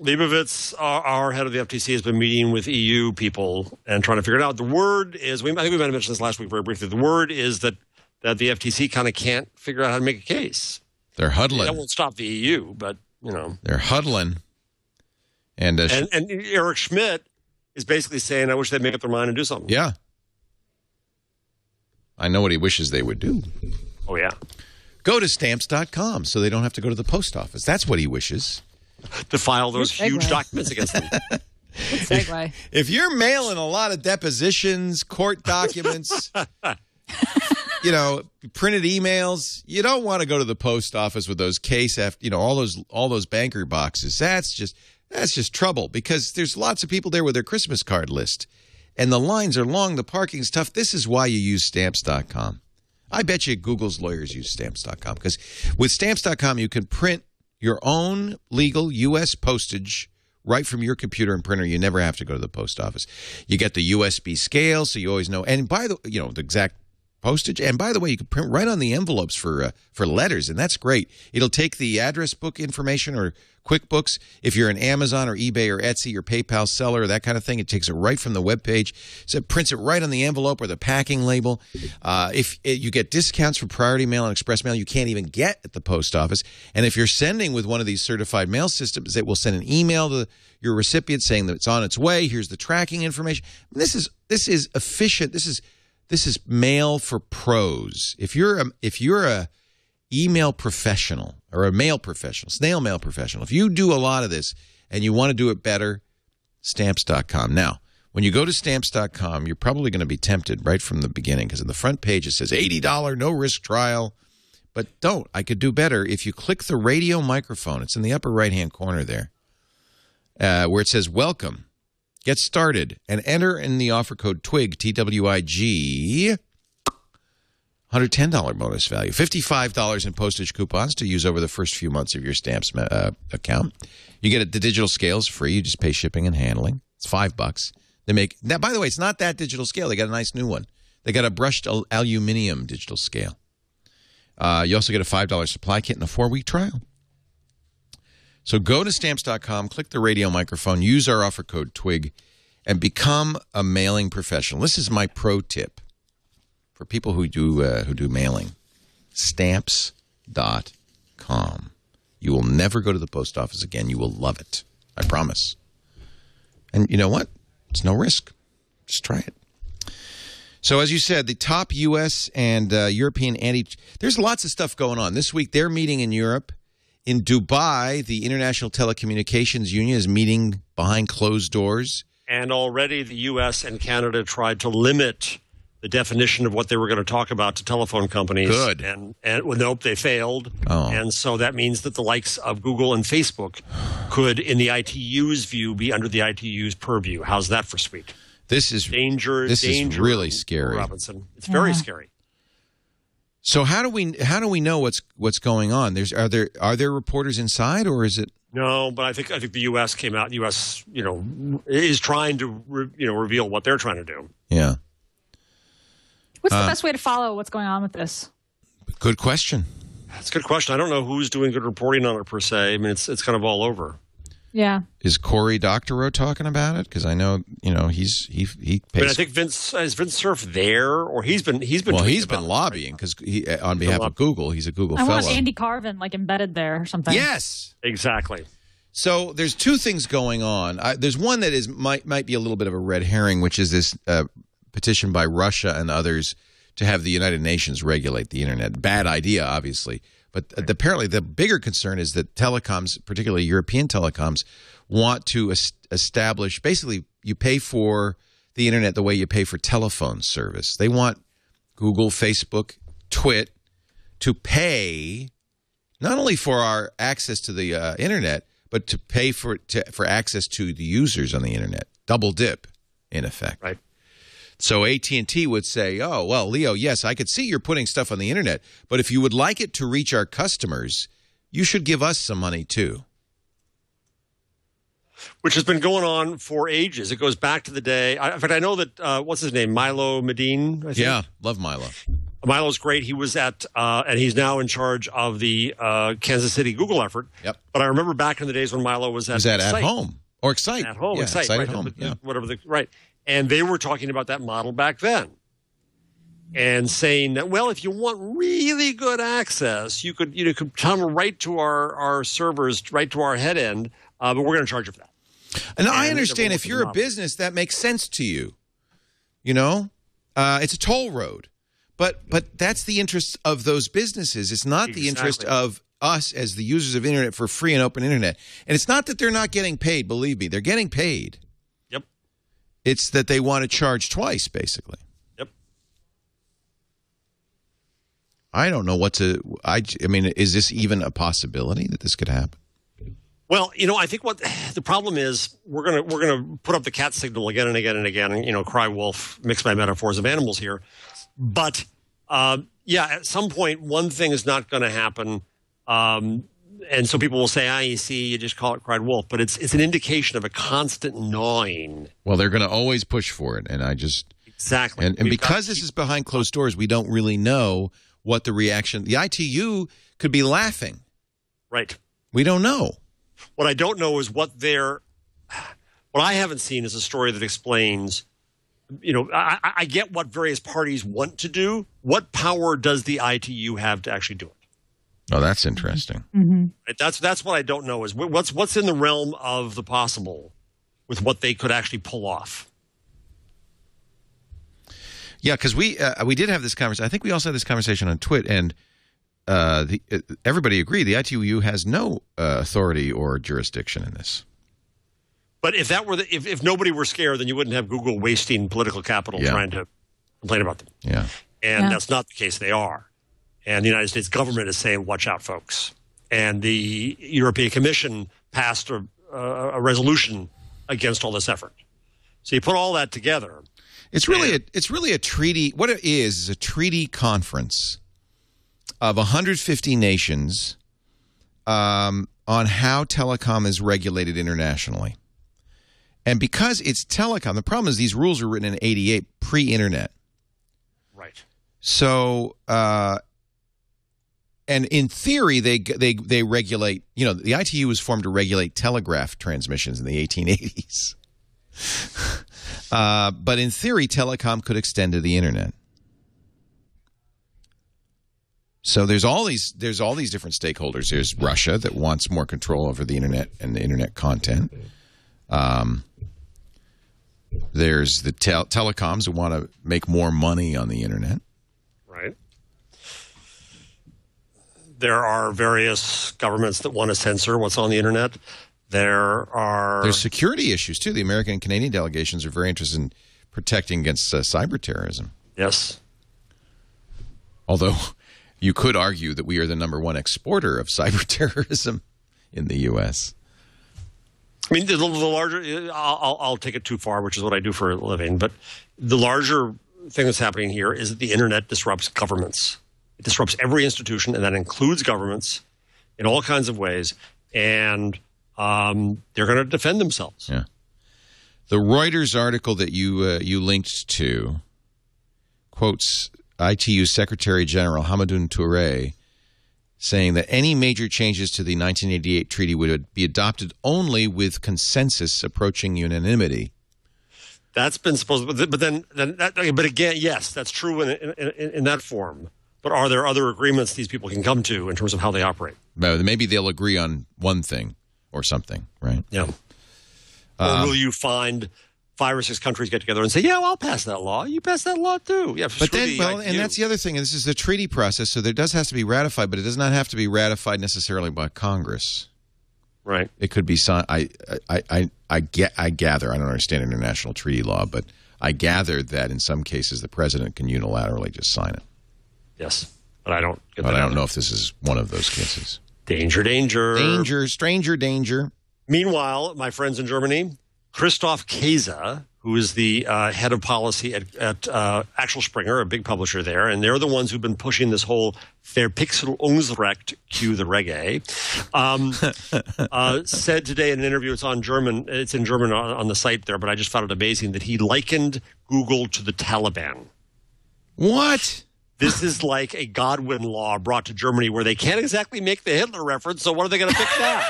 Leibovitz, our head of the FTC, has been meeting with EU people and trying to figure it out. The word is, I think we might have mentioned this last week very briefly, the word is that the FTC kind of can't figure out how to make a case. They're huddling. That won't stop the EU, but, They're huddling. And Eric Schmidt is basically saying, I wish they'd make up their mind and do something. Yeah. I know what he wishes they would do. Oh, yeah. Go to Stamps.com so they don't have to go to the post office. That's what he wishes. To file those huge documents against them. Good segue. If you're mailing a lot of depositions, court documents, printed emails, you don't want to go to the post office with those all those banker boxes. That's just trouble because there's lots of people there with their Christmas card list. And the lines are long, the parking's tough. This is why you use Stamps.com. I bet you Google's lawyers use Stamps.com because with Stamps.com you can print your own legal U.S. postage right from your computer and printer. You never have to go to the post office. You get the USB scale, so you always know. And by the exact postage. And by the way, you can print right on the envelopes for letters, and that's great. It'll take the address book information or QuickBooks. If you're an Amazon or eBay or Etsy or PayPal seller or that kind of thing, it takes it right from the web page. So it prints it right on the envelope or the packing label. If you get discounts for priority mail and express mail you can't even get at the post office. And if you're sending with one of these certified mail systems, it will send an email to your recipient saying that it's on its way. Here's the tracking information. This is efficient. This is mail for pros. If you're a email professional or a mail professional, snail mail professional, if you do a lot of this and you want to do it better, Stamps.com. Now, when you go to Stamps.com, you're probably going to be tempted right from the beginning because on the front page it says $80 no-risk trial. But don't. I could do better if you click the radio microphone. It's in the upper right-hand corner there where it says Welcome. Get started and enter in the offer code TWIG, TWIG, $110 bonus value, $55 in postage coupons to use over the first few months of your Stamps account. You get the digital scales free. You just pay shipping and handling. It's $5. They make now. By the way, it's not that digital scale. They got a nice new one. They got a brushed aluminum digital scale. You also get a $5 supply kit and a 4-week trial. So go to Stamps.com, click the radio microphone, use our offer code TWIG, and become a mailing professional. This is my pro tip for people who do mailing. Stamps.com. You will never go to the post office again. You will love it. I promise. And you know what? It's no risk. Just try it. So as you said, the top U.S. and European there's lots of stuff going on. This week they're meeting in Europe. In Dubai, the International Telecommunications Union is meeting behind closed doors. And already the U.S. and Canada tried to limit the definition of what they were going to talk about to telephone companies. Good. And well, nope, they failed. Oh. And so that means that the likes of Google and Facebook could, in the ITU's view, be under the ITU's purview. How's that for sweet? This is danger. This is really scary, Robinson. It's very scary. So how do we know what's going on? Are there reporters inside, or is it? No, but I think the U.S. came out. U.S. is trying to reveal what they're trying to do. Yeah. What's the best way to follow what's going on with this? Good question. That's a good question. I don't know who's doing good reporting on it per se. I mean, it's kind of all over. Yeah. Is Cory Doctorow talking about it? Because I know he pays. But I think is Vince Cerf there, or he's been lobbying because on behalf of Google. He's a Google fellow. I want Andy Carvin embedded there or something. Yes, exactly. So there's two things going on. There's one that might be a little bit of a red herring, which is this petition by Russia and others to have the United Nations regulate the internet. Bad idea, obviously. But apparently the bigger concern is that telecoms, particularly European telecoms, want to establish – basically you pay for the internet the way you pay for telephone service. They want Google, Facebook, TWiT to pay not only for our access to the internet, but to pay for access to the users on the internet. Double dip, in effect. Right. So AT&T would say, oh, well, Leo, yes, I could see you're putting stuff on the internet, but if you would like it to reach our customers, you should give us some money too. Which has been going on for ages. It goes back to the day. In fact, I know that, what's his name, Milo Medine, I think? Yeah, love Milo. Milo's great. He was at, and he's now in charge of the Kansas City Google effort. Yep. But I remember back in the days when Milo was at home. Or Excite. At home, yeah, Excite, right, at home. Yeah. Whatever right. And they were talking about that model back then and saying that, well, if you want really good access, you could come right to our servers, right to our head end, but we're going to charge you for that. And I understand if you're a business, that makes sense to you. It's a toll road. But that's the interest of those businesses. It's not the interest of us as the users of internet for free and open internet. And it's not that they're not getting paid. Believe me, they're getting paid. Yep. It's that they want to charge twice, basically. Yep. I don't know I mean, is this even a possibility that this could happen? Well, I think what the problem is, we're gonna put up the cat signal again and again and again, and cry wolf, mix my metaphors of animals here. But at some point, one thing is not going to happen, and so people will say, you see, you just call it cried wolf, but it's an indication of a constant gnawing. Well, they're going to always push for it, and I just Exactly. And because this is behind closed doors, we don't really know what the reaction. The ITU could be laughing. Right. We don't know. What I don't know is what I haven't seen is a story that explains, I get what various parties want to do. What power does the ITU have to actually do it? Oh, that's interesting. Mm-hmm. That's what I don't know is what's in the realm of the possible with what they could actually pull off. Yeah, because we did have this conversation. I think we also had this conversation on TWiT, and everybody agreed the ITU has no authority or jurisdiction in this. But if that were if nobody were scared, then you wouldn't have Google wasting political capital trying to complain about them. Yeah, and that's not the case. They are, and the United States government is saying, "Watch out, folks." And the European Commission passed a resolution against all this effort. So you put all that together. It's really a treaty. What it is a treaty conference of 150 nations on how telecom is regulated internationally. And because it's telecom, the problem is these rules were written in '88, pre-internet. Right. So, and in theory, they regulate. The ITU was formed to regulate telegraph transmissions in the 1880s. But in theory, telecom could extend to the internet. So there's all these different stakeholders. There's Russia that wants more control over the internet and the internet content. There's the telecoms who want to make more money on the internet. Right. There are various governments that want to censor what's on the internet. There's security issues, too. The American and Canadian delegations are very interested in protecting against cyber terrorism. Yes. Although you could argue that we are the #1 exporter of cyber terrorism in the U.S. I mean, the larger – I'll take it too far, which is what I do for a living. But the larger thing that's happening here is that the internet disrupts governments. It disrupts every institution, and that includes governments in all kinds of ways. And – they're going to defend themselves. Yeah. The Reuters article that you linked to quotes ITU Secretary General Hamadoun Touré saying that any major changes to the 1988 treaty would be adopted only with consensus approaching unanimity. That's been supposed, but again, yes, that's true in that form. But are there other agreements these people can come to in terms of how they operate? Maybe they'll agree on one thing. Or something, right? Yeah. Or will you find 5 or 6 countries get together and say, "Yeah, well, I'll pass that law. You pass that law too." Yeah. But then, and that's the other thing. This is the treaty process, so there has to be ratified, but it does not have to be ratified necessarily by Congress. Right. It could be signed. I gather. I don't understand international treaty law, but I gathered that in some cases the president can unilaterally just sign it. Yes, but I don't. But I don't know if this is one of those cases. Danger, danger. Danger, stranger danger. Meanwhile, my friends in Germany, Christoph Käse, who is the head of policy at Axel Springer, a big publisher there, and they're the ones who've been pushing this whole Verpixelungsrecht, cue the reggae, said today in an interview, it's in German on the site there, but I just found it amazing that he likened Google to the Taliban. What? This is like a Godwin law brought to Germany where they can't exactly make the Hitler reference, so what are they going to fix that?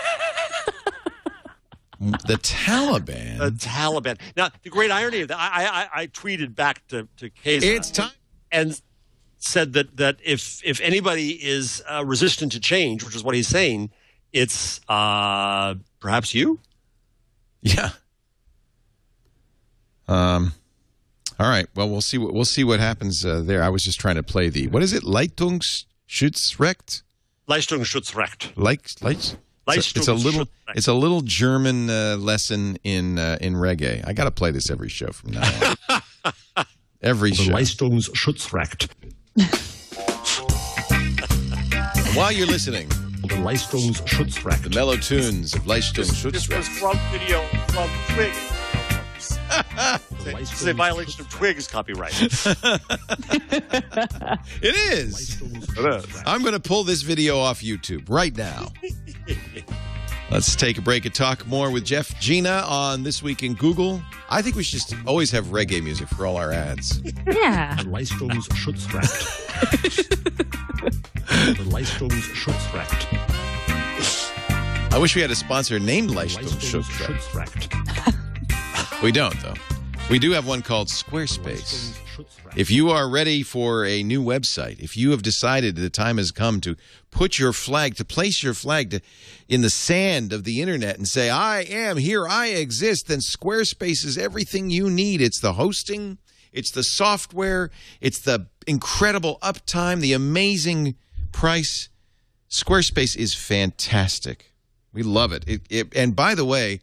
The Taliban? The Taliban. Now, the great irony of that, I tweeted back to Käse. It's time. And said that if anybody is resistant to change, which is what he's saying, it's perhaps you? Yeah. All right. Well, we'll see what happens there. I was just trying to play the what is it? Leistungsschutzrecht. Leistungsschutzrecht. It's a little German lesson in reggae. I got to play this every show from now on. Every show. Leistungsschutzrecht. While you're listening, The Leistungsschutzrecht. The mellow tunes of Leistungsschutzrecht. This was from video from Twig. This is a violation of Twig's copyright. It is. I'm going to pull this video off YouTube right now. Let's take a break and talk more with Jeff Gina on This Week in Google. I think we should just always have reggae music for all our ads. Yeah. Leistungsschutzrecht. The Leistungsschutzrecht. I wish we had a sponsor named Leistungsschutzrecht. We don't, though. We do have one called Squarespace. If you are ready for a new website, if you have decided the time has come to put your flag, to place your flag in the sand of the internet and say, I am here, I exist, then Squarespace is everything you need. It's the hosting, it's the software, it's the incredible uptime, the amazing price. Squarespace is fantastic. We love it. And by the way,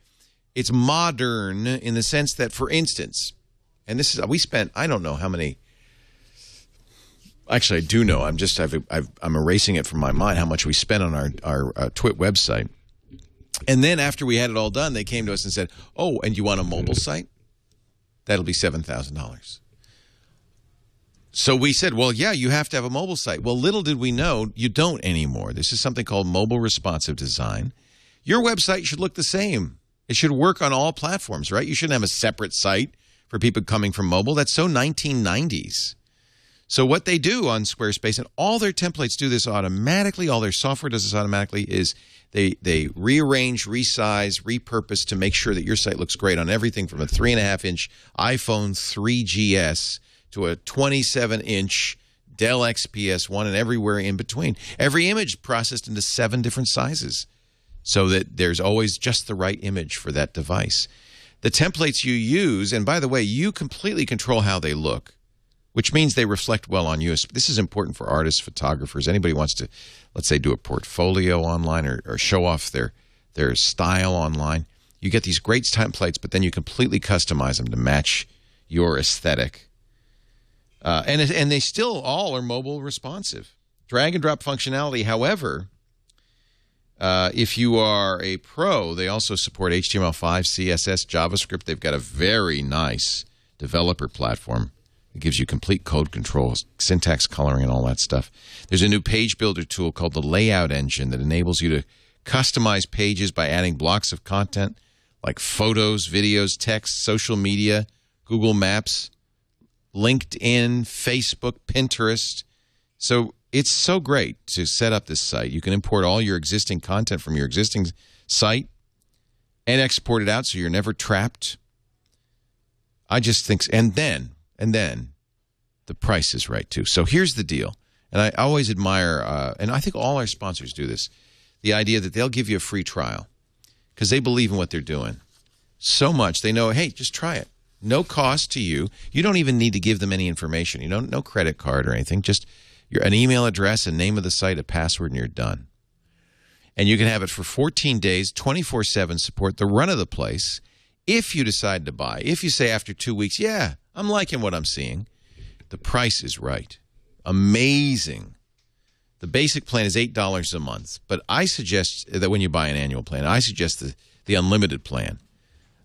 it's modern in the sense that, for instance, and this is, we spent, I don't know how many, actually I do know, I'm erasing it from my mind how much we spent on our TWiT website. And then after we had it all done, they came to us and said, oh, and you want a mobile site? That'll be $7,000. So we said, well, yeah, you have to have a mobile site. Well, little did we know, you don't anymore. This is something called mobile responsive design. Your website should look the same. It should work on all platforms, right? You shouldn't have a separate site for people coming from mobile. That's so 1990s. So what they do on Squarespace, and all their templates do this automatically, all their software does this automatically, is they rearrange, resize, repurpose to make sure that your site looks great on everything from a 3.5-inch iPhone 3GS to a 27-inch Dell XPS 1 and everywhere in between. Every image processed into 7 different sizes so that there's always just the right image for that device. The templates you use, and by the way, you completely control how they look, which means they reflect well on you. This is important for artists, photographers, anybody who wants to, let's say, do a portfolio online or show off their style online. You get these great templates, but then you completely customize them to match your aesthetic. And they still all are mobile responsive. Drag and drop functionality, however, if you are a pro, they also support HTML5, CSS, JavaScript. They've got a very nice developer platform. It gives you complete code controls, syntax coloring, and all that stuff. There's a new page builder tool called the Layout Engine that enables you to customize pages by adding blocks of content like photos, videos, text, social media, Google Maps, LinkedIn, Facebook, Pinterest. So it's so great to set up this site. You can import all your existing content from your existing site and export it out so you're never trapped. I just think, and then the price is right too. So here's the deal. And I always admire, and I think all our sponsors do this, the idea that they'll give you a free trial because they believe in what they're doing so much. They know, hey, just try it. No cost to you. You don't even need to give them any information. You don't, no credit card or anything. Just an email address, a name of the site, a password, and you're done. And you can have it for 14 days, 24/7 support, the run of the place. If you decide to buy, if you say after 2 weeks, yeah, I'm liking what I'm seeing, the price is right. Amazing. The basic plan is $8 a month, but I suggest that when you buy an annual plan, I suggest the unlimited plan.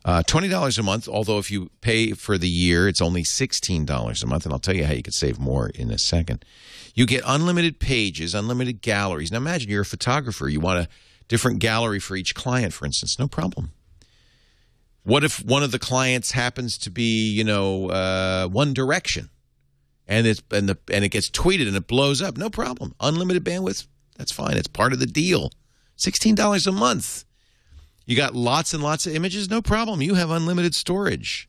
$20 a month, although if you pay for the year, it's only $16 a month, and I'll tell you how you can save more in a second. You get unlimited pages, unlimited galleries. Now imagine you're a photographer. You want a different gallery for each client, for instance. No problem. What if one of the clients happens to be, One Direction, and it gets tweeted and it blows up? No problem. Unlimited bandwidth, that's fine. It's part of the deal. $16 a month. You got lots and lots of images? No problem. You have unlimited storage.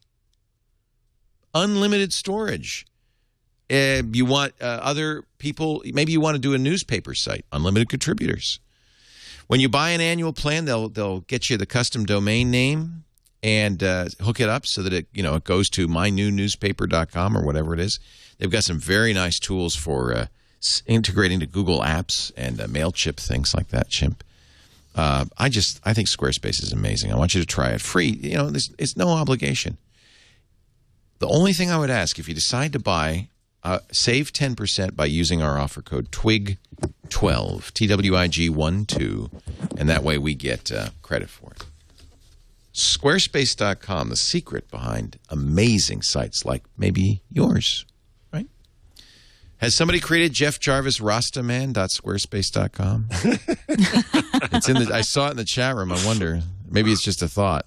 Unlimited storage. You want other people, maybe you want to do a newspaper site, unlimited contributors. When you buy an annual plan, they'll get you the custom domain name and hook it up so that it goes to mynewnewspaper.com or whatever it is. They've got some very nice tools for integrating to Google Apps and MailChimp, things like that. I think Squarespace is amazing. I want you to try it free. It's no obligation. The only thing I would ask, if you decide to buy, save 10% by using our offer code TWIG12, TWIG12, and that way we get credit for it. Squarespace.com, the secret behind amazing sites like maybe yours, right? Has somebody created Jeff Jarvis Rastaman.squarespace.com? It's in the. I saw it in the chat room. I wonder. Maybe it's just a thought.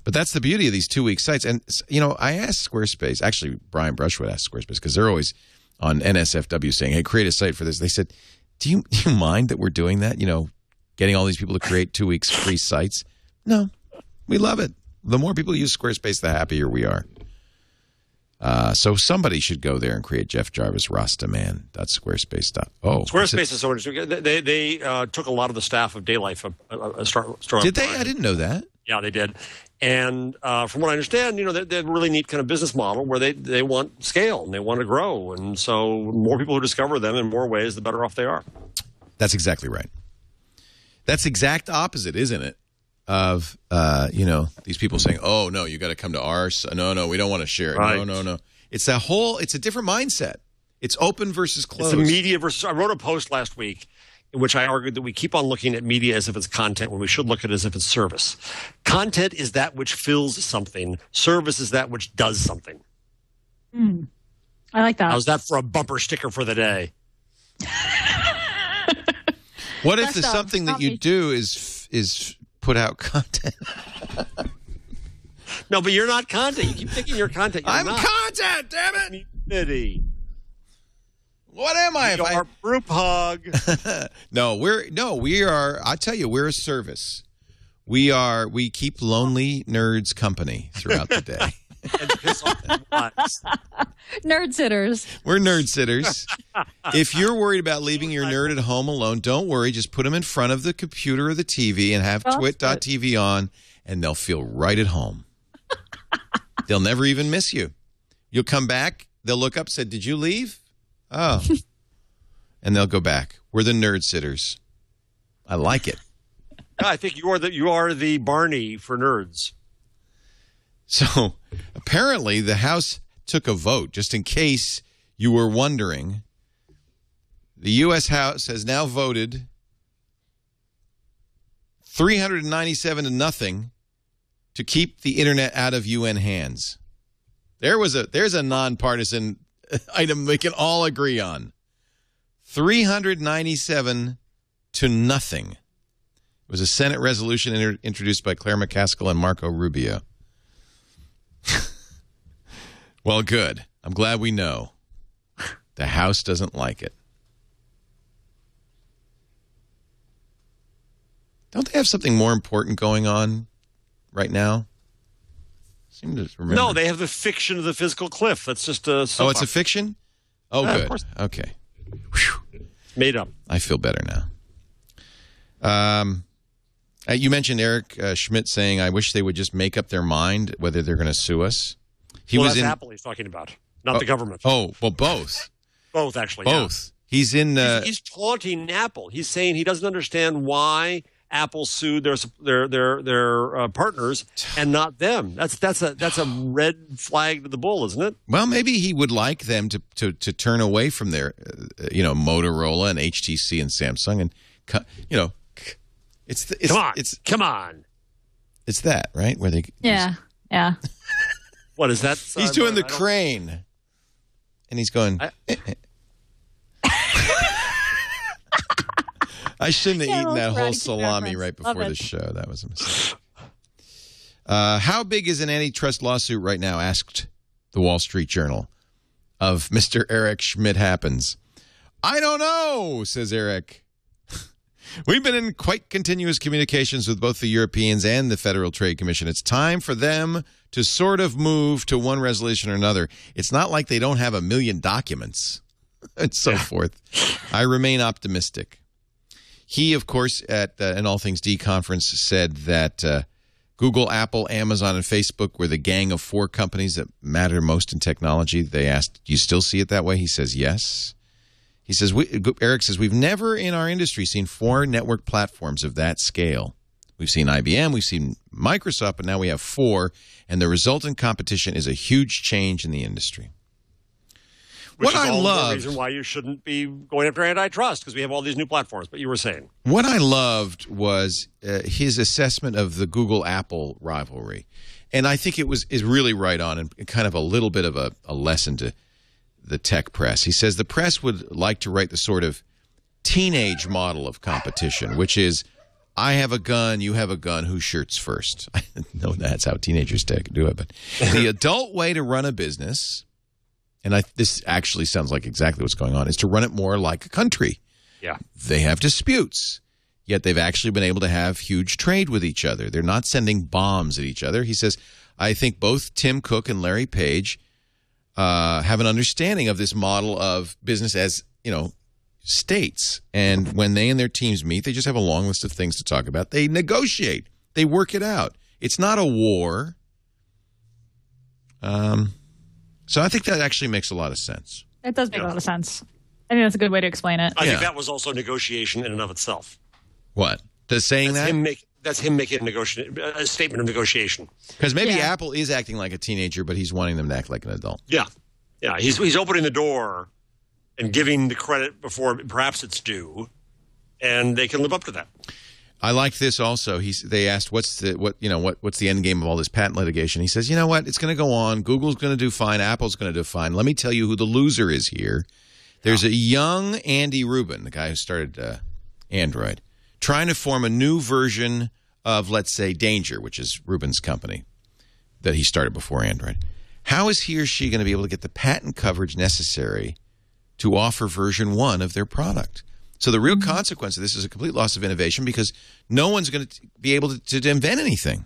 But that's the beauty of these 2-week sites. And, you know, I asked Squarespace. Actually, Brian Brushwood asked Squarespace because they're always on NSFW saying, hey, create a site for this. They said, do you mind that we're doing that? You know, getting all these people to create 2 weeks free sites? No, we love it. The more people use Squarespace, the happier we are. So somebody should go there and create Jeff Jarvis Rastaman.squarespace. Squarespace is so interesting. They took a lot of the staff of Daylife. Did they? I didn't know that. Yeah, they did. And from what I understand, you know, they're a really neat kind of business model where they want scale and they want to grow. And so more people who discover them in more ways, the better off they are. That's exactly right. That's exact opposite, isn't it? Of, you know, these people saying, oh, no, you got to come to ours. No, we don't want to share it. Right. No. It's a different mindset. It's open versus closed. It's the media versus, I wrote a post last week in which I argued that we keep on looking at media as if it's content when we should look at it as if it's service. Content is that which fills something. Service is that which does something. I like that. How's that for a bumper sticker for the day? What if something that you do is put out content? No, but you're not content. You keep thinking you're content. You're I'm not. content, damn it! Community. What am I? You're group hug. we are. I tell you, we're a service. We keep lonely nerds company throughout the day. And piss off the wives. Nerd sitters. We're nerd sitters. If you're worried about leaving your nerd at home alone, don't worry. Just put them in front of the computer or the TV and have TWiT.tv on, and they'll feel right at home. They'll never even miss you. You'll come back. They'll look up, said, "Did you leave?" Oh. And they'll go back. We're the nerd sitters. I like it. Yeah, I think you are the Barney for nerds. So apparently the House took a vote, just in case you were wondering. The U.S. House has now voted 397-0 to keep the internet out of UN hands. There's a nonpartisan item we can all agree on. 397-0. It was a Senate resolution introduced by Claire McCaskill and Marco Rubio. Well, good. I'm glad we know. The House doesn't like it. Don't they have something more important going on right now? Seem to remember. No, they have the fiction of the physical cliff. That's just a soap Oh, it's a fiction? Oh, Yeah, of good. course. Okay. Whew. made up. I feel better now. You mentioned Eric Schmidt saying, I wish they would just make up their mind whether they're going to sue us. That's Apple he's talking about, not the government. Oh, well, both. Both, actually. Both. Yeah. He's in... he's taunting Apple. He's saying he doesn't understand why Apple sued their partners and not them. That's a red flag to the bull, isn't it? Well, maybe he would like them to turn away from their, Motorola and HTC and Samsung and, Come on. It's that, right? Where they Yeah. What is that? He's doing the crane, and he's going. I shouldn't have eaten that whole salami right before the show. That was a mistake. How big is an antitrust lawsuit right now? Asked the Wall Street Journal of Mr. Eric Schmidt Happens. I don't know, says Eric. We've been in quite continuous communications with both the Europeans and the Federal Trade Commission. It's time for them to sort of move to one resolution or another. It's not like they don't have a million documents and so forth. I remain optimistic. He, of course, at an All Things D conference said that Google, Apple, Amazon, and Facebook were the gang of four companies that matter most in technology. They asked, do you still see it that way? He says, yes. He says, Eric says, we've never in our industry seen four network platforms of that scale. We've seen IBM, we've seen Microsoft, but now we have four, and the resultant competition is a huge change in the industry. Which is all the reason why you shouldn't be going after antitrust, because we have all these new platforms. But you were saying. What I loved was his assessment of the Google-Apple rivalry. And I think is really right on and kind of a little bit of a lesson to the tech press. He says the press would like to write the sort of teenage model of competition, which is, I have a gun, you have a gun, who shoots first? I know that's how teenagers do it, but the adult way to run a business, and this actually sounds like exactly what's going on, is to run it more like a country. Yeah. They have disputes, yet they've actually been able to have huge trade with each other. They're not sending bombs at each other. He says, I think both Tim Cook and Larry Page have an understanding of this model of business as, states. And when they and their teams meet, they just have a long list of things to talk about. They negotiate. They work it out. It's not a war. So I think that actually makes a lot of sense. It does make a lot of sense. I think that's a good way to explain it. I think that was also negotiation in and of itself. What? Saying that? That's him making a statement of negotiation. Because maybe Apple is acting like a teenager, but he's wanting them to act like an adult. Yeah. Yeah, he's opening the door and giving the credit before perhaps it's due, and they can live up to that. I like this also. They asked what's the end game of all this patent litigation. He says, you know what? It's going to go on. Google's going to do fine. Apple's going to do fine. Let me tell you who the loser is here. There's a young Andy Rubin, the guy who started Android, trying to form a new version of, let's say, Danger, which is Rubin's company that he started before Android. How is he or she going to be able to get the patent coverage necessary to offer version 1 of their product? So the real consequence of this is a complete loss of innovation because no one's going to be able to invent anything.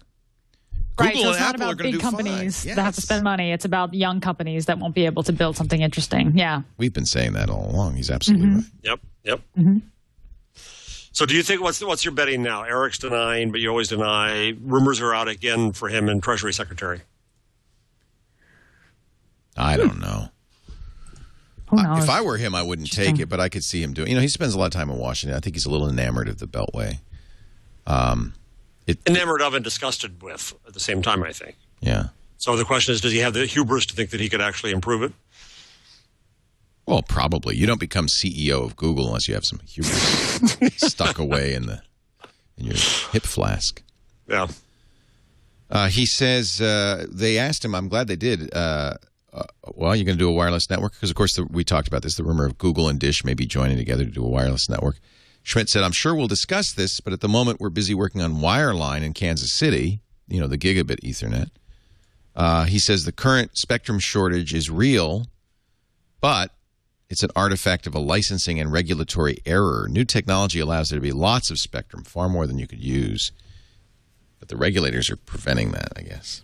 Right, Google so it's and not Apple about are going to big do companies fine. that have to spend money. It's about young companies that won't be able to build something interesting. Yeah. We've been saying that all along. He's absolutely right. Yep. So do you think, what's your betting now? Eric's denying, but you always deny. Rumors are out again for him and Treasury Secretary. I don't know. Who knows? If I were him, I wouldn't take it, but I could see him doing. He spends a lot of time in Washington. I think he's a little enamored of the Beltway. Enamored of and disgusted with at the same time, I think. Yeah. So the question is, does he have the hubris to think that he could actually improve it? Well, probably. You don't become CEO of Google unless you have some hubris stuck away in your hip flask. Yeah. He says they asked him. I'm glad they did. Well, you're going to do a wireless network? Because, of course, we talked about this, the rumor of Google and Dish maybe joining together to do a wireless network. Schmidt said, I'm sure we'll discuss this, but at the moment we're busy working on wireline in Kansas City, the gigabit Ethernet. He says the current spectrum shortage is real, but it's an artifact of a licensing and regulatory error. New technology allows there to be lots of spectrum, far more than you could use. But the regulators are preventing that, I guess.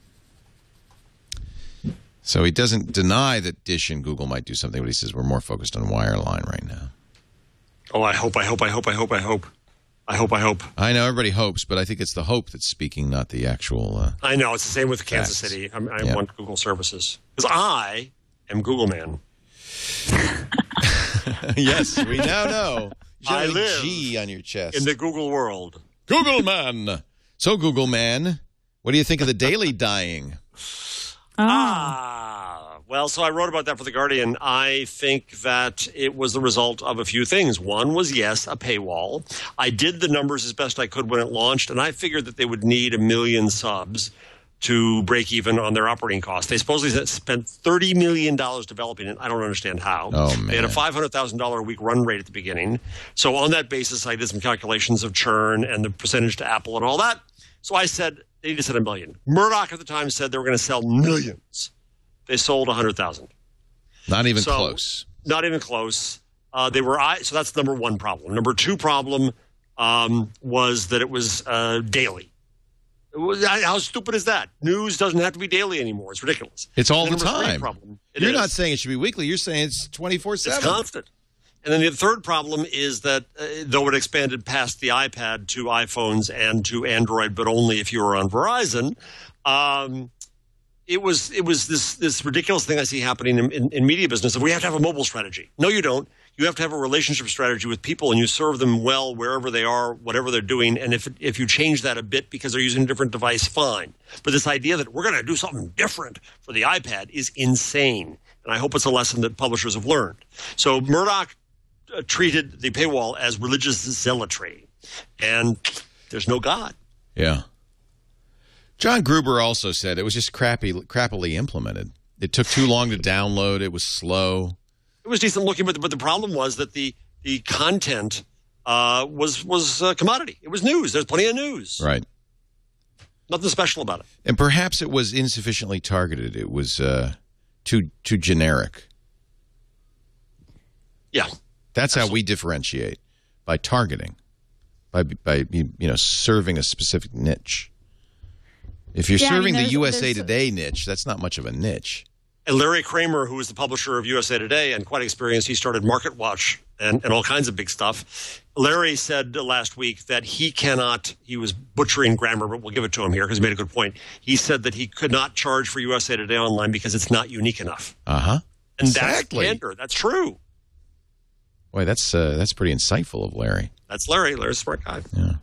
So he doesn't deny that Dish and Google might do something, but he says we're more focused on wireline right now. Oh, I hope. I know everybody hopes, but I think it's the hope that's speaking, not the actual... I know. It's the same with Kansas facts. City. I want Google services. Because I am Google man. Yes, we now know. You I have a live G on your chest. in the Google world. Google man. So, Google man, what do you think of the daily dying? Well, so I wrote about that for The Guardian. I think that it was the result of a few things. One was, yes, a paywall. I did the numbers as best I could when it launched, and I figured that they would need 1 million subs to break even on their operating costs. They supposedly spent $30 million developing it. I don't understand how. Oh, man. They had a $500,000 a week run rate at the beginning. So on that basis, I did some calculations of churn and the percentage to Apple and all that. So I said, they need to sell 1 million. Murdoch at the time said they were going to sell millions. They sold 100,000. Not even close. Not even close. So that's number one problem. Number two problem was that it was daily. How stupid is that? News doesn't have to be daily anymore. It's ridiculous. It's all the time. You're Is. not saying it should be weekly. You're saying it's 24/7. It's constant. And then the third problem is that though it expanded past the iPad to iPhones and to Android, but only if you were on Verizon, it was this ridiculous thing I see happening in media business. That we have to have a mobile strategy. No, you don't. You have to have a relationship strategy with people, and you serve them well wherever they are, whatever they're doing. And if you change that a bit because they're using a different device, fine. But this idea that we're going to do something different for the iPad is insane. And I hope it's a lesson that publishers have learned. So Murdoch treated the paywall as religious zealotry, and there's no God. Yeah. John Gruber also said it was just crappily implemented. It took too long to download. It was slow. It was decent looking, but the problem was that the content was a commodity. It was news. There's plenty of news. Right. Nothing special about it. And perhaps it was insufficiently targeted. It was too generic. Yeah. That's how we differentiate, by targeting, by serving a specific niche. If you're serving the USA Today niche, that's not much of a niche. And Larry Kramer, who is the publisher of USA Today and quite experienced, he started Market Watch and all kinds of big stuff. Larry said last week that he was butchering grammar, but we'll give it to him here because he made a good point. He said that he could not charge for USA Today Online because it's not unique enough. Uh-huh. And exactly. That's candor. That's true. Boy, that's pretty insightful of Larry. That's Larry. Larry's a smart guy. Yeah.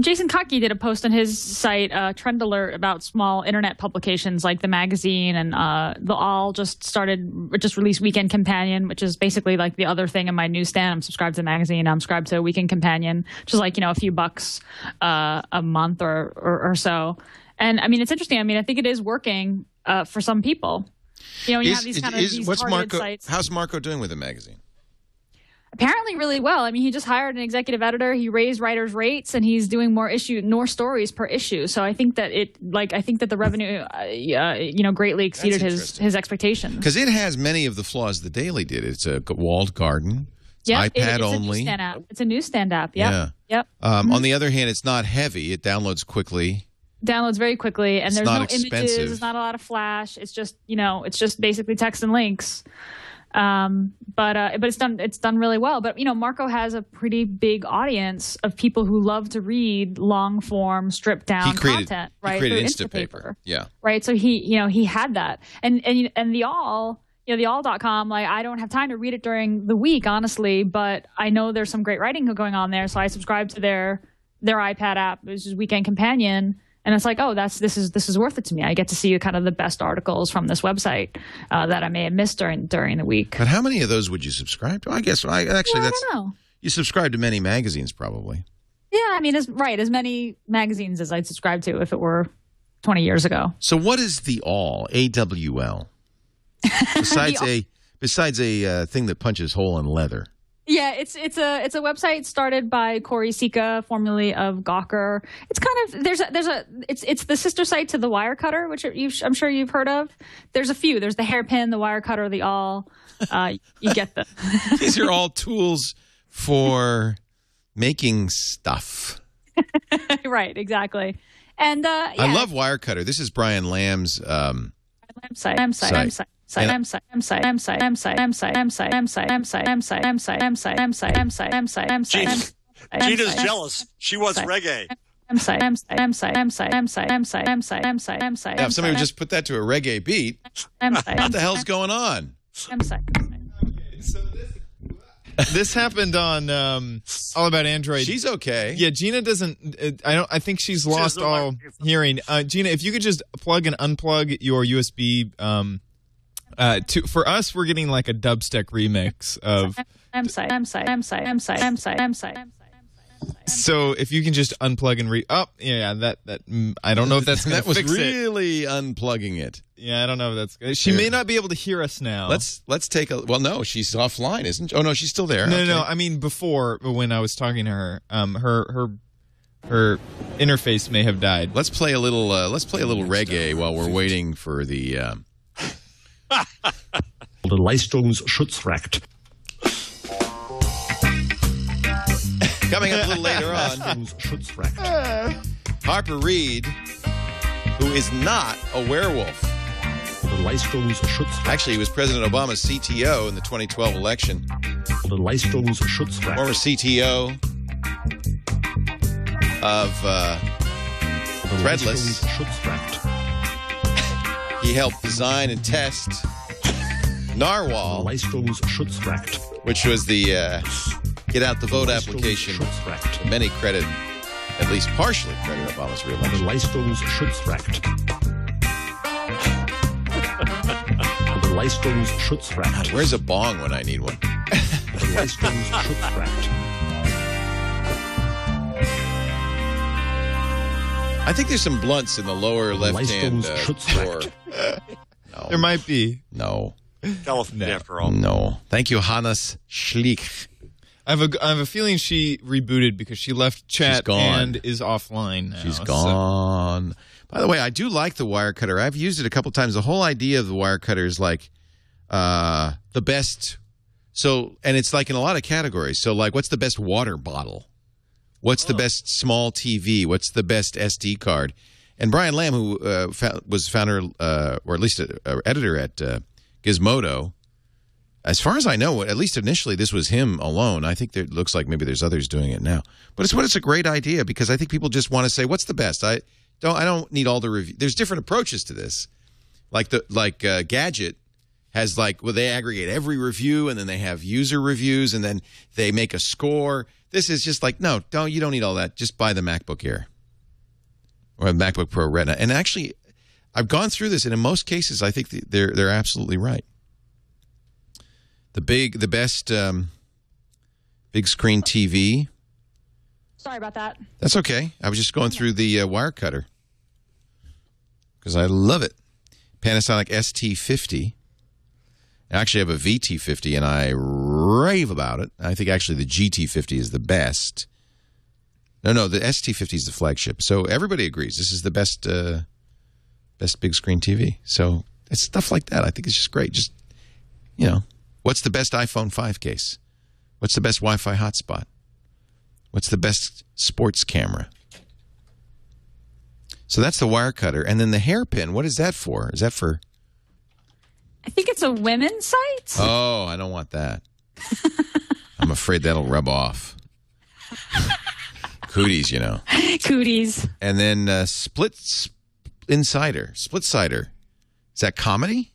Jason Kottke did a post on his site, Trend Alert, about small internet publications like The Magazine, and The All just released Weekend Companion, which is basically like the other thing in my newsstand. I'm subscribed to The Magazine. I'm subscribed to Weekend Companion, which is like, a few bucks a month or so. And I mean, it's interesting. I mean, I think it is working for some people. You have these kind of these targeted sites. How's Marco doing with The Magazine? Apparently really well. I mean, he just hired an executive editor. He raised writers' rates, and he's doing more stories per issue. So I think that the revenue, greatly exceeded his expectations. Because it has many of the flaws the Daily did. It's a walled garden. It's iPad only. It's a newsstand app. Yep. Yeah. Yep. On the other hand, it's not heavy. It downloads quickly. Downloads very quickly, and there's no expensive images. There's not a lot of flash. It's just it's just basically text and links. But it's done really well. But Marco has a pretty big audience of people who love to read long form, stripped down content. Right, he created Instapaper. Yeah, right. So he had that, and the All. The all.com, like, I don't have time to read it during the week, honestly, but I know there's some great writing going on there, so I subscribe to their iPad app, which is Weekend Companion. And it's like, this is worth it to me. I get to see kind of the best articles from this website that I may have missed during the week. But how many of those would you subscribe to? I guess I don't know. You subscribe to many magazines, probably. Yeah, I mean, as many magazines as I'd subscribe to if it were 20 years ago. So what is the All? AWL. Besides a thing that punches hole in leather. Yeah, it's a website started by Corey Sika, formerly of Gawker. It's kind of it's the sister site to the Wirecutter, which I'm sure you've heard of. There's a few. There's the Hairpin, the Wirecutter, the All. You get them. These are all tools for making stuff. Right, exactly. And I love Wirecutter. This is Brian Lamb's Gina's jealous. She wants reggae. If somebody would just put that to a reggae beat, what the hell's going on? This happened on All About Android. She's okay. Yeah, Gina doesn't. I think she's lost all hearing. Gina, if you could just plug and unplug your USB. For us, we're getting like a dubstep remix of. So if you can just unplug and that I don't know if that's going to fix it. That was really unplugging it. Yeah, I don't know if that's. She may not be able to hear us now. Let's take a. Well, no, she's offline, isn't she? Oh no, she's still there. No. I mean, before when I was talking to her, her interface may have died. Let's play a little reggae while we're waiting for the. The Leistungsschutzrecht. Coming up a little later on, Harper Reid, who is not a werewolf. Actually, he was President Obama's CTO in the 2012 election. Former CTO of Threadless. He helped design and test Narwhal, which was the get out the vote application. Many credit, at least partially credit, Obama's reelection. God, where's a bong when I need one? I think there's some blunts in the lower left-hand drawer. No. There might be. No. California, after all. No. Thank you, Hannes Schlick. I have a feeling she rebooted because she left chat and is offline now. She's gone. By the way, I do like the wire cutter. I've used it a couple times. The whole idea of the wire cutter is like the best. So, and it's like in a lot of categories. So, like, what's the best water bottle? What's the best small TV? What's the best SD card? And Brian Lamb, who was founder, or at least editor at Gizmodo, as far as I know, at least initially, this was him alone. I think it looks like maybe there's others doing it now. But it's a great idea because I think people just want to say, what's the best? I don't need all the reviews. There's different approaches to this. Like Gadget has they aggregate every review and then they have user reviews and then they make a score. This is just like, no, you don't need all that. Just buy the MacBook Air or the MacBook Pro Retina. And actually, I've gone through this, and in most cases, I think they're absolutely right. The best big screen TV. Sorry about that. That's okay. I was just going through the wire cutter because I love it. Panasonic ST50. I actually have a VT50, and I rave about it. I think actually the GT50 is the best. No, the ST50 is the flagship. So everybody agrees this is the best big screen TV. So it's stuff like that. I think it's just great. Just, what's the best iPhone 5 case? What's the best Wi-Fi hotspot? What's the best sports camera? So that's the wire cutter. And then the hairpin, what is that for? Is that for... I think it's a women's site. Oh, I don't want that. I'm afraid that'll rub off. Cooties, Cooties. And then Split Sider. Is that comedy?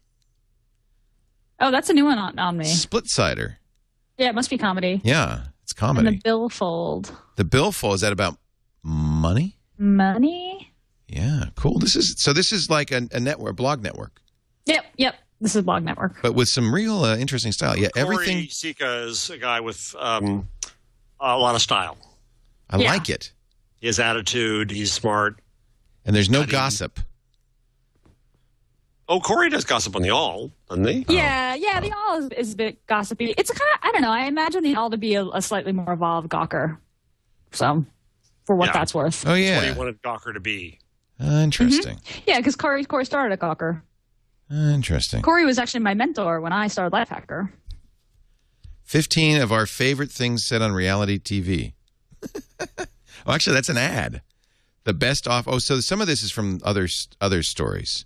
Oh, that's a new one on me. Split Sider. Yeah, it must be comedy. Yeah, it's comedy. And the billfold. The billfold, is that about money? Money? Yeah, cool. This is like a network, a blog network. Yep. This is Blog Network. But with some real interesting style. Yeah, everything. Corey Sika is a guy with a lot of style. I like it. His attitude, he's smart. And there's no gossip. Oh, Corey does gossip on the All, doesn't he? Yeah, the All is a bit gossipy. It's kind of, I don't know, I imagine the All to be a slightly more evolved Gawker. So, for what that's worth. Oh, yeah. That's what he wanted Gawker to be. Interesting. Mm-hmm. Yeah, because Corey started at Gawker. Interesting. Corey was actually my mentor when I started Lifehacker. 15 of our favorite things said on reality TV. Oh, actually, that's an ad. The best off. Oh, so some of this is from other stories.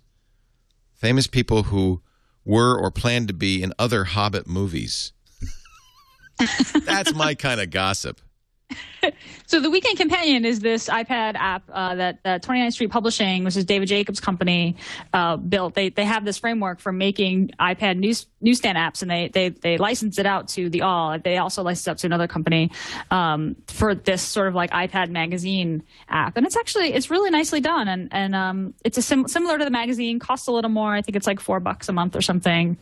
Famous people who were or planned to be in other Hobbit movies. That's my kind of gossip. So the Weekend Companion is this iPad app that 29th Street Publishing, which is David Jacobs' company, built. They have this framework for making iPad newsstand apps, and they license it out to the All. They also license it out to another company for this sort of like iPad magazine app. And it's really nicely done, and it's similar to the magazine. Costs a little more. I think it's like $4 a month or something.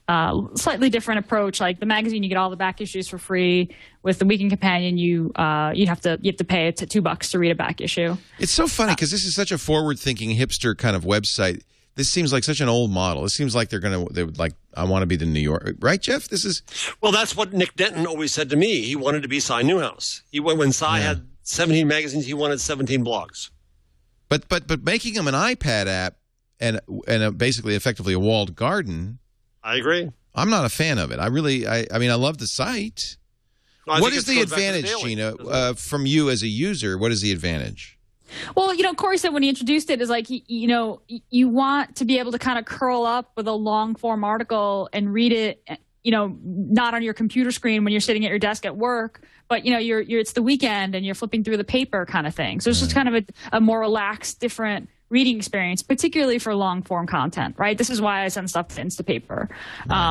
Slightly different approach. Like the magazine, you get all the back issues for free. With the Weekend Companion, you have to pay it to $2 to read a back issue. It's so funny because this is such a forward-thinking hipster kind of website. This seems like such an old model. It seems like they would like, I want to be the New York, right, Jeff? Well, that's what Nick Denton always said to me. He wanted to be Cy Newhouse. When Cy had 17 magazines, he wanted 17 blogs. But making him an iPad app and basically effectively a walled garden. I agree. I'm not a fan of it. I mean, I love the site. No, what is the advantage, Gina, from you as a user? What is the advantage? Well, Corey said when he introduced it is like, you want to be able to kind of curl up with a long form article and read it, not on your computer screen when you're sitting at your desk at work, but it's the weekend and you're flipping through the paper kind of thing. So it's just kind of a more relaxed, different reading experience, particularly for long form content, right? This is why I send stuff to Instapaper.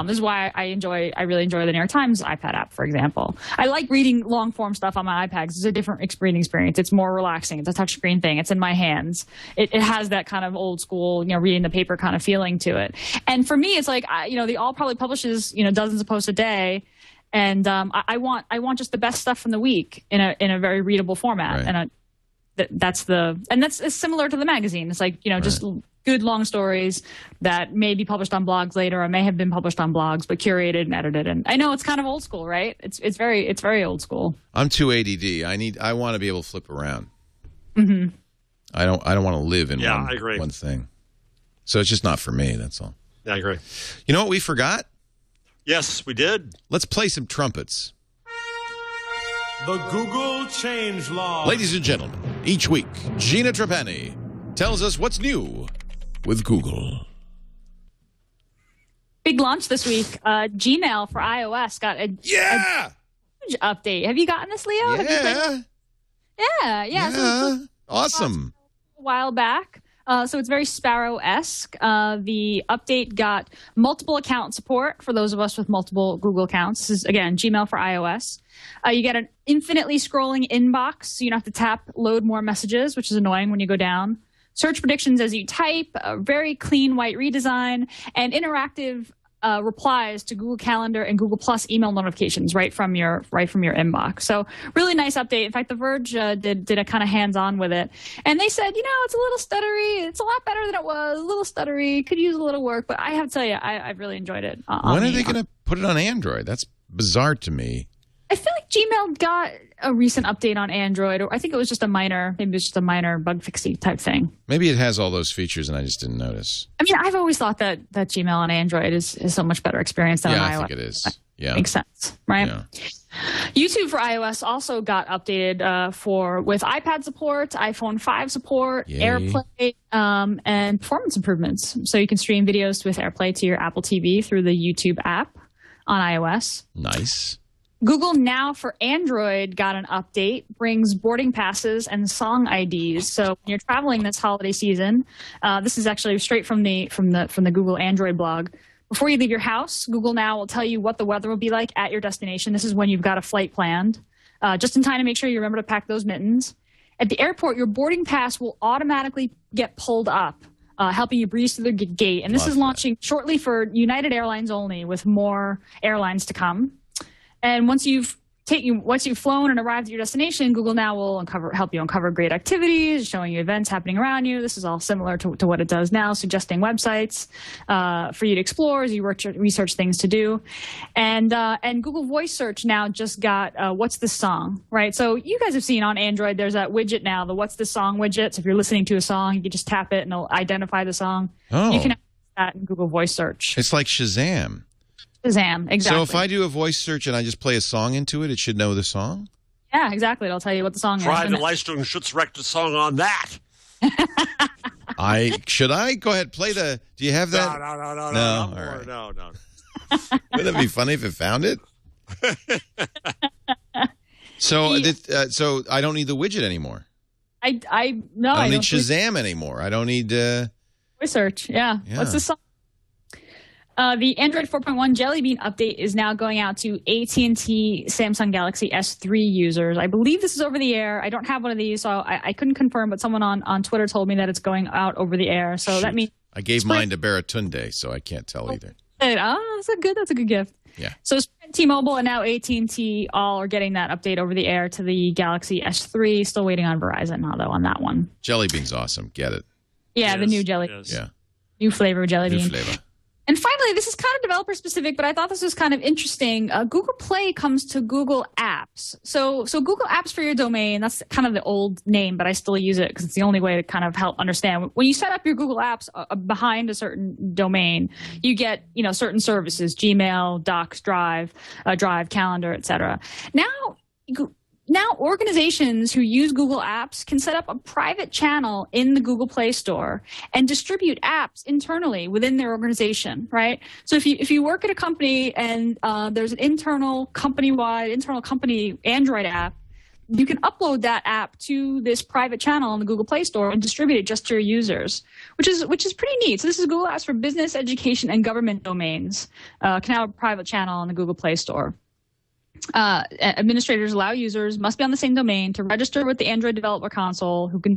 This is why I really enjoy the New York Times iPad app, for example. I like reading long form stuff on my iPad because it's a different reading experience. It's more relaxing. It's a touchscreen thing. It's in my hands. It has that kind of old school, reading the paper kind of feeling to it. And for me, it's like, the All probably publishes, dozens of posts a day. And I want just the best stuff from the week in a very readable format. Right. And that's similar to the magazine. It's like, just good long stories that may be published on blogs later or may have been published on blogs, but curated and edited. And I know it's kind of old school, right? It's very old school. I'm too ADD. I want to be able to flip around. Mm-hmm. I don't want to live in I agree. one thing. So it's just not for me, that's all. Yeah, I agree. You know what we forgot? Yes, we did. Let's play some trumpets. The Google change log. Ladies and gentlemen, each week, Gina Trapani tells us what's new with Google. Big launch this week. Gmail for iOS got a huge update. Have you gotten this, Leo? Yeah. So Awesome. a while back. So it's very Sparrow-esque. The update got multiple account support for those of us with multiple Google accounts. This is, again, Gmail for iOS. You get an infinitely scrolling inbox, so you don't have to tap load more messages, which is annoying when you go down. Search predictions as you type, a very clean white redesign, and interactive replies to Google Calendar and Google Plus email notifications right from your inbox. So really nice update. In fact, The Verge did a kind of hands-on with it, and they said, it's a little stuttery. It's a lot better than it was. A little stuttery. Could use a little work, but I have to tell you, I've really enjoyed it. When are they going to put it on Android? That's bizarre to me. I feel like Gmail got a recent update on Android, or I think it was just a minor bug fixy type thing. Maybe it has all those features and I just didn't notice. I mean, I've always thought that Gmail on Android is so much better experience than on iOS. I think it is. Yeah. Makes sense, right? Yeah. YouTube for iOS also got updated with iPad support, iPhone 5 support, Yay. AirPlay, and performance improvements. So you can stream videos with AirPlay to your Apple TV through the YouTube app on iOS. Nice. Google Now for Android got an update, brings boarding passes and song IDs. So when you're traveling this holiday season, this is actually straight from the Google Android blog. Before you leave your house, Google Now will tell you what the weather will be like at your destination. This is when you've got a flight planned, just in time to make sure you remember to pack those mittens. At the airport, your boarding pass will automatically get pulled up, helping you breeze through the gate. And this is launching shortly for United Airlines only, with more airlines to come. And once you've flown and arrived at your destination, Google Now will help you uncover great activities, showing you events happening around you. This is all similar to what it does now, suggesting websites for you to explore as you research things to do. And Google Voice Search now just got What's This Song, right? So you guys have seen on Android, there's that widget now, the What's This Song widget. So if you're listening to a song, you can just tap it and it'll identify the song. Oh. You can access that in Google Voice Search. It's like Shazam. Shazam, exactly. So if I do a voice search and I just play a song into it, it should know the song? Yeah, exactly. It'll tell you what the song is. Try the Leistung Schutzrecht song on that. Should I? Go ahead, play the... Do you have that? No. All right. No. Wouldn't it be funny if it found it? So I don't need the widget anymore. I don't need Shazam anymore. I don't need... Voice Search, yeah. What's this song? The Android 4.1 Jelly Bean update is now going out to AT&T Samsung Galaxy S3 users. I believe this is over the air. I don't have one of these, so I couldn't confirm, but someone on Twitter told me that it's going out over the air. So that means I gave mine to Baratunde, so I can't tell either. That's a good gift. Yeah. So T-Mobile and now AT&T all are getting that update over the air to the Galaxy S3. Still waiting on Verizon now, though, on that one. Jelly Bean's awesome. Get it. Yeah, the new Jelly. Yeah. New flavor of Jelly Bean. New flavor. And finally, this is kind of developer specific, but I thought this was kind of interesting. Google Play comes to Google Apps. So Google Apps for your domain, that's kind of the old name, but I still use it because it's the only way to kind of help understand. When you set up your Google Apps behind a certain domain, you get, certain services, Gmail, Docs, Drive, Calendar, etc. Now organizations who use Google Apps can set up a private channel in the Google Play Store and distribute apps internally within their organization, right? So if you work at a company and there's an internal company Android app, you can upload that app to this private channel in the Google Play Store and distribute it just to your users, which is pretty neat. So this is Google Apps for business, education, and government domains. Can have a private channel in the Google Play Store. Administrators allow users must be on the same domain to register with the Android Developer Console, who can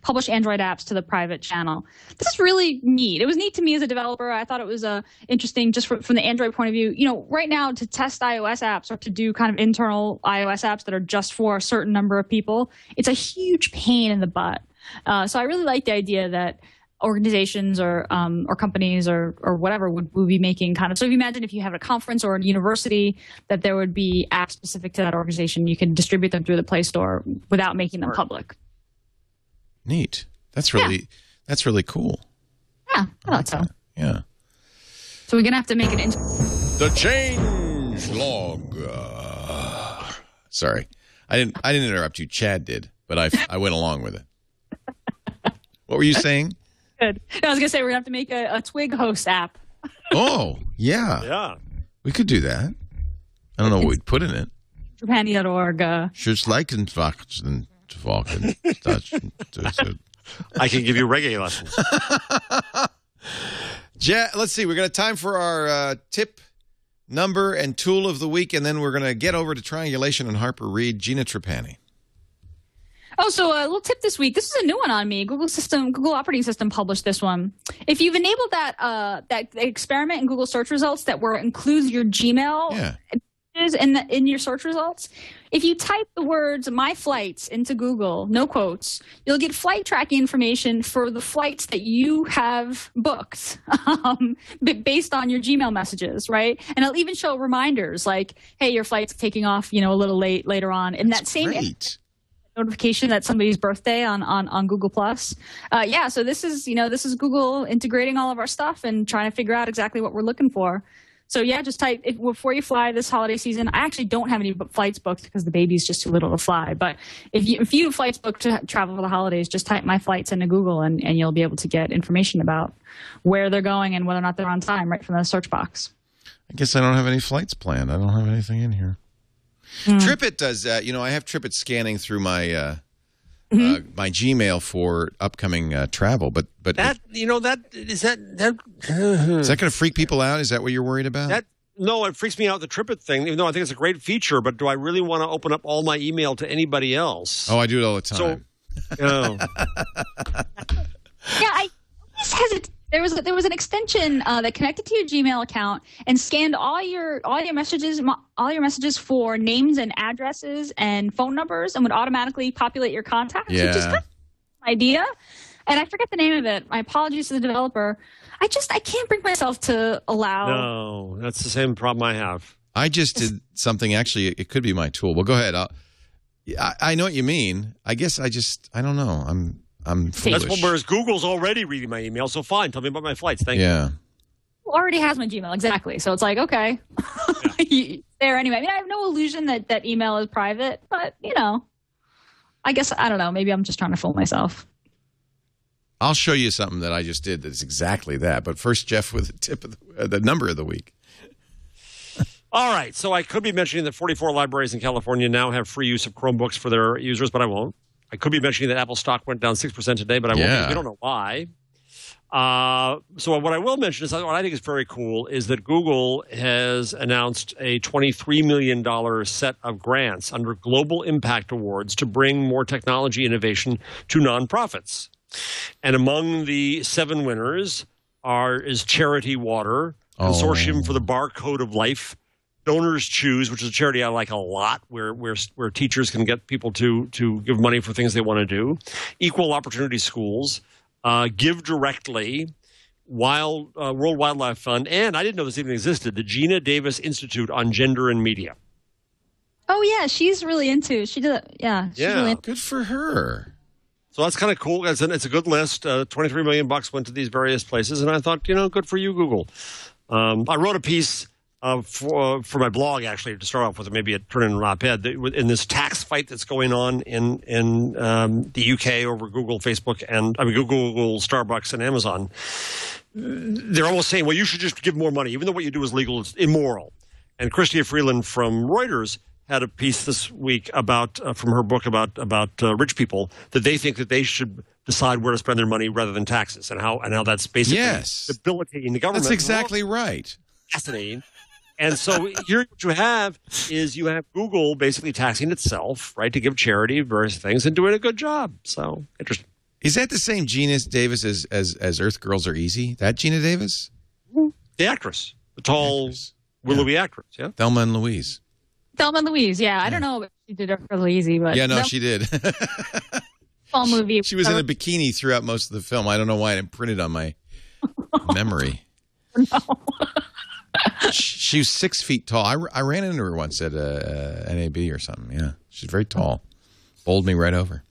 publish Android apps to the private channel. This is really neat. It was neat to me as a developer. I thought it was interesting just from the Android point of view. Right now to test iOS apps or to do kind of internal iOS apps that are just for a certain number of people, it's a huge pain in the butt. So I really like the idea that organizations or companies or whatever would be making kind of. So if you imagine if you have a conference or a university, that there would be apps specific to that organization. You can distribute them through the Play Store without making them public. Neat. That's really cool. Yeah, I thought so. Yeah. So we're gonna have to make an. The change log. Sorry, I didn't interrupt you. Chad did, but I went along with it. What were you saying? Good. No, I was gonna say we're gonna have to make a Twig host app. Oh yeah. Yeah. We could do that. I don't know what we'd put in it. Trapani.org. I can give you reggae lessons. Let's see. We're going to time for our tip, number, and tool of the week, and then we're going to get over to triangulation and Harper Reed. Gina Trapani. Oh, so a little tip this week. This is a new one on me. Google operating system published this one. If you've enabled that experiment in Google search results that includes your Gmail in your search results, if you type the words "my flights" into Google, no quotes, you'll get flight tracking information for the flights that you have booked based on your Gmail messages, right? And it'll even show reminders like, "Hey, your flight's taking off, a little later on." And that same notification that somebody's birthday on Google Plus. So this is Google integrating all of our stuff and trying to figure out exactly what we're looking for. So yeah, just type before you fly this holiday season. I actually don't have any flights booked because the baby's just too little to fly. But if you have flights booked to travel for the holidays, just type "my flights" into Google and you'll be able to get information about where they're going and whether or not they're on time right from the search box. I guess I don't have any flights planned. I don't have anything in here. TWiT does that. I have TWiT scanning through my my Gmail for upcoming travel, but is that going to freak people out? Is that what you're worried about? No, it freaks me out, the TWiT thing. Even though I think it's a great feature, but do I really want to open up all my email to anybody else? Oh, I do it all the time. I always hesitate. There was an extension that connected to your Gmail account and scanned all your messages for names and addresses and phone numbers and would automatically populate your contacts. Yeah. Which is kind of an idea. And I forget the name of it. My apologies to the developer. I can't bring myself to allow. No, that's the same problem I have. I just did something. Actually, it could be my tool. Well, go ahead. I know what you mean. I guess I don't know. I'm foolish. Whereas Google's already reading my email, so fine. Tell me about my flights. Thank you. Google already has my Gmail, exactly. So it's like, okay. There anyway. I mean, I have no illusion that email is private, but, I guess, I don't know. Maybe I'm just trying to fool myself. I'll show you something that I just did that's exactly that. But first, Jeff, with the tip of the number of the week. All right. So I could be mentioning that 44 libraries in California now have free use of Chromebooks for their users, but I won't. I could be mentioning that Apple stock went down 6% today, but I won't. We don't know why. So what I will mention is what I think is very cool is that Google has announced a $23 million set of grants under Global Impact Awards to bring more technology innovation to nonprofits. And among the 7 winners is Charity Water, Consortium for the Barcode of Life, Donors Choose, which is a charity I like a lot, where teachers can get people to give money for things they want to do. Equal Opportunity Schools, Give Directly, World Wildlife Fund, and I didn't know this even existed, the Gina Davis Institute on Gender and Media. Oh yeah, she's really into. She did. Yeah. Really good for her. So that's kind of cool. It's a good list. $23 million went to these various places, and I thought, good for you, Google. I wrote a piece. For my blog, actually, to start off with, maybe turn in an op-ed, in this tax fight that's going on in the UK over Google, Facebook, Google, Starbucks, and Amazon. They're almost saying, well, you should just give more money, even though what you do is legal, it's immoral. And Chrystia Freeland from Reuters had a piece this week from her book about rich people, that they think that they should decide where to spend their money rather than taxes, and how that's basically debilitating the government. That's exactly right. Fascinating. And so here what you have is Google basically taxing itself, right, to give charity, various things, and doing a good job. So interesting. Is that the same Gina Davis as Earth Girls Are Easy? That Gina Davis? The actress. The tall, willowy actress, yeah? Thelma and Louise. Thelma and Louise, yeah. I don't know if she did Earth Girls Are Easy, but... Yeah, no, she did. fall movie. She was in a bikini throughout most of the film. I don't know why it imprinted on my memory. No. She was 6 feet tall. I ran into her once at NAB or something. Yeah, she's very tall. Bowled me right over.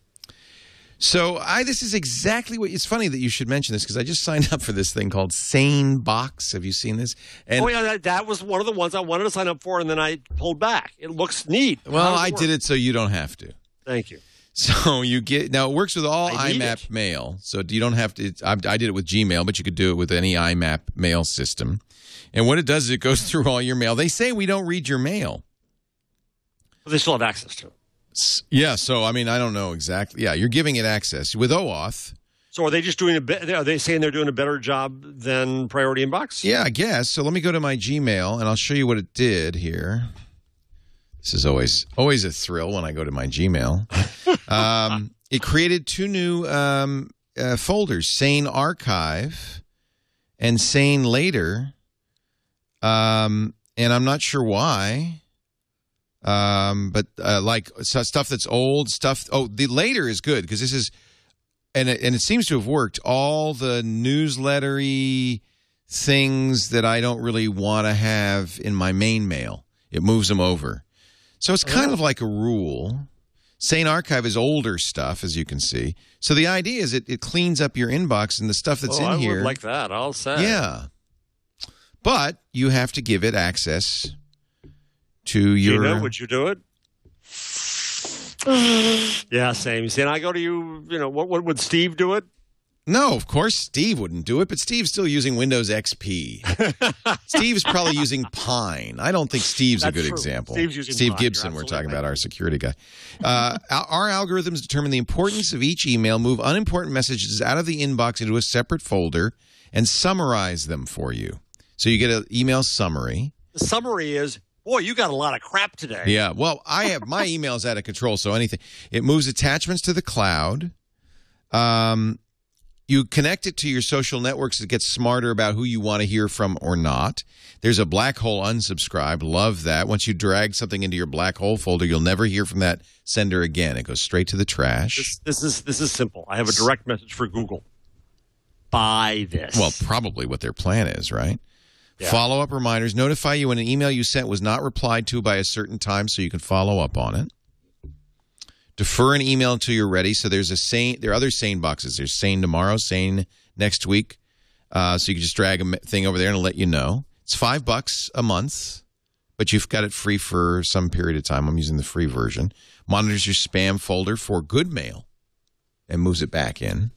So this is exactly what. It's funny that you should mention this because I just signed up for this thing called Sane Box. Have you seen this? And, that was one of the ones I wanted to sign up for, and then I pulled back. It looks neat. Well, I did it so you don't have to. Thank you. So you get now. It works with all IMAP mail, so you don't have to. I did it with Gmail, but you could do it with any IMAP mail system. And what it does is it goes through all your mail. They say we don't read your mail. But they still have access to it. Yeah, so, I mean, I don't know exactly. Yeah, you're giving it access with OAuth. So are they just doing are they saying they're doing a better job than Priority Inbox? Yeah, I guess. So let me go to my Gmail, and I'll show you what it did here. This is always a thrill when I go to my Gmail. It created 2 new folders, Sane Archive and Sane Later. And I'm not sure why. But like stuff that's old stuff. Oh, the later is good because this is, and it seems to have worked. All the newslettery things that I don't really want to have in my main mail, it moves them over. So it's kind of like a rule. Sane Archive is older stuff, as you can see. So the idea is it cleans up your inbox and the stuff that's in here. I would like that. I'll say. Yeah, but you have to give it access to your. Gina, would you do it? Yeah, same. See, and I go to you. You know, what would Steve do it? No, of course Steve wouldn't do it, but Steve's still using Windows XP. Steve's probably using Pine. I don't think Steve's a good example. Steve's using Steve Pine. Gibson, we're talking about, our security guy. Our algorithms determine the importance of each email, move unimportant messages out of the inbox into a separate folder, and summarize them for you. So you get an email summary. The summary is, boy, you got a lot of crap today. Yeah, well, I have my email's out of control, so anything. It moves attachments to the cloud. You connect it to your social networks to get smarter about who you want to hear from or not. There's a black hole unsubscribe. Love that. Once you drag something into your black hole folder, you'll never hear from that sender again. It goes straight to the trash. This is simple. I have a direct message for Google. Buy this. Well, probably what their plan is, right? Yeah. Follow-up reminders. Notify you when an email you sent was not replied to by a certain time so you can follow up on it. Defer an email until you're ready. So there are other Sane boxes. There's Sane tomorrow, Sane next week. So you can just drag a thing over there and it'll let you know. It's $5 a month, but you've got it free for some period of time. I'm using the free version. Monitors your spam folder for good mail and moves it back in.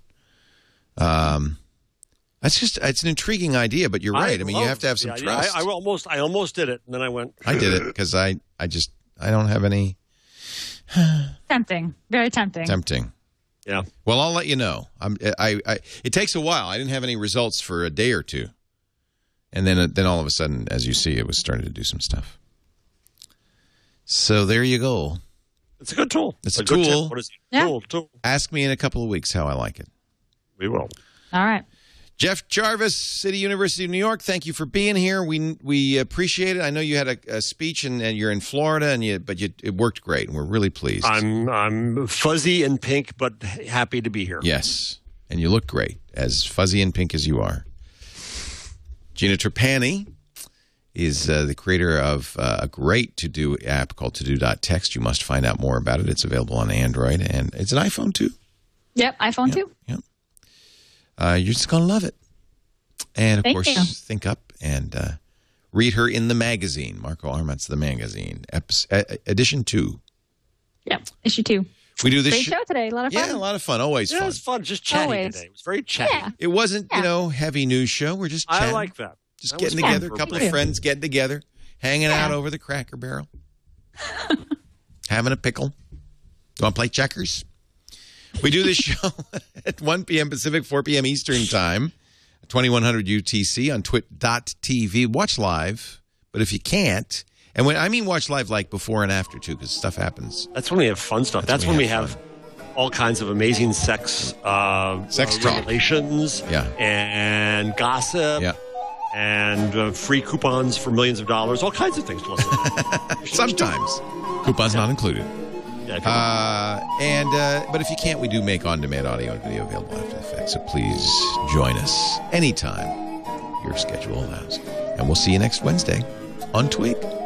It's an intriguing idea, but you're right. I mean, you have to have some trust. I almost did it, and then I went. I did it because I don't have any. Tempting, very tempting. Tempting. Yeah. Well, I'll let you know. It takes a while. I didn't have any results for a day or two, and then all of a sudden, as you see, it was starting to do some stuff. So there you go. It's a good tool. It's a tool. What is it? Yeah. Tool. Ask me in a couple of weeks how I like it. We will. All right. Jeff Jarvis, City University of New York, thank you for being here. We appreciate it. I know you had a speech and you're in Florida, but it worked great, and we're really pleased. I'm fuzzy and pink, but happy to be here. Yes, and you look great, as fuzzy and pink as you are. Gina Trapani is the creator of a great to-do app called todo.text. You must find out more about it. It's available on Android, and it's an iPhone too. Yep, iPhone too. Yep. You're just going to love it. And, of course, think up and read her in the magazine. Marco Arment's The Magazine, edition 2. Yep, issue 2. We do this Great show today. A lot of fun. Yeah, a lot of fun. Always fun. It was fun. Just chatting today. It was very chatty. Yeah. It wasn't, heavy news show. We're just chatting. I like that. Just getting together. A couple of friends getting together, hanging out over the Cracker Barrel, having a pickle. You want to play checkers? We do this show at 1 p.m. Pacific, 4 p.m. Eastern Time, 2100 UTC on TWiT.tv. Watch live, but if you can't, and when I mean watch live, like before and after, too, because stuff happens. That's when we have fun stuff. That's when we have all kinds of amazing sex regulations and gossip and free coupons for millions of dollars, all kinds of things to listen to. Sometimes. Coupons not included. Yeah, but if you can't, we do make on-demand audio and video available after the fact. So please join us anytime your schedule allows. And we'll see you next Wednesday on TWiT.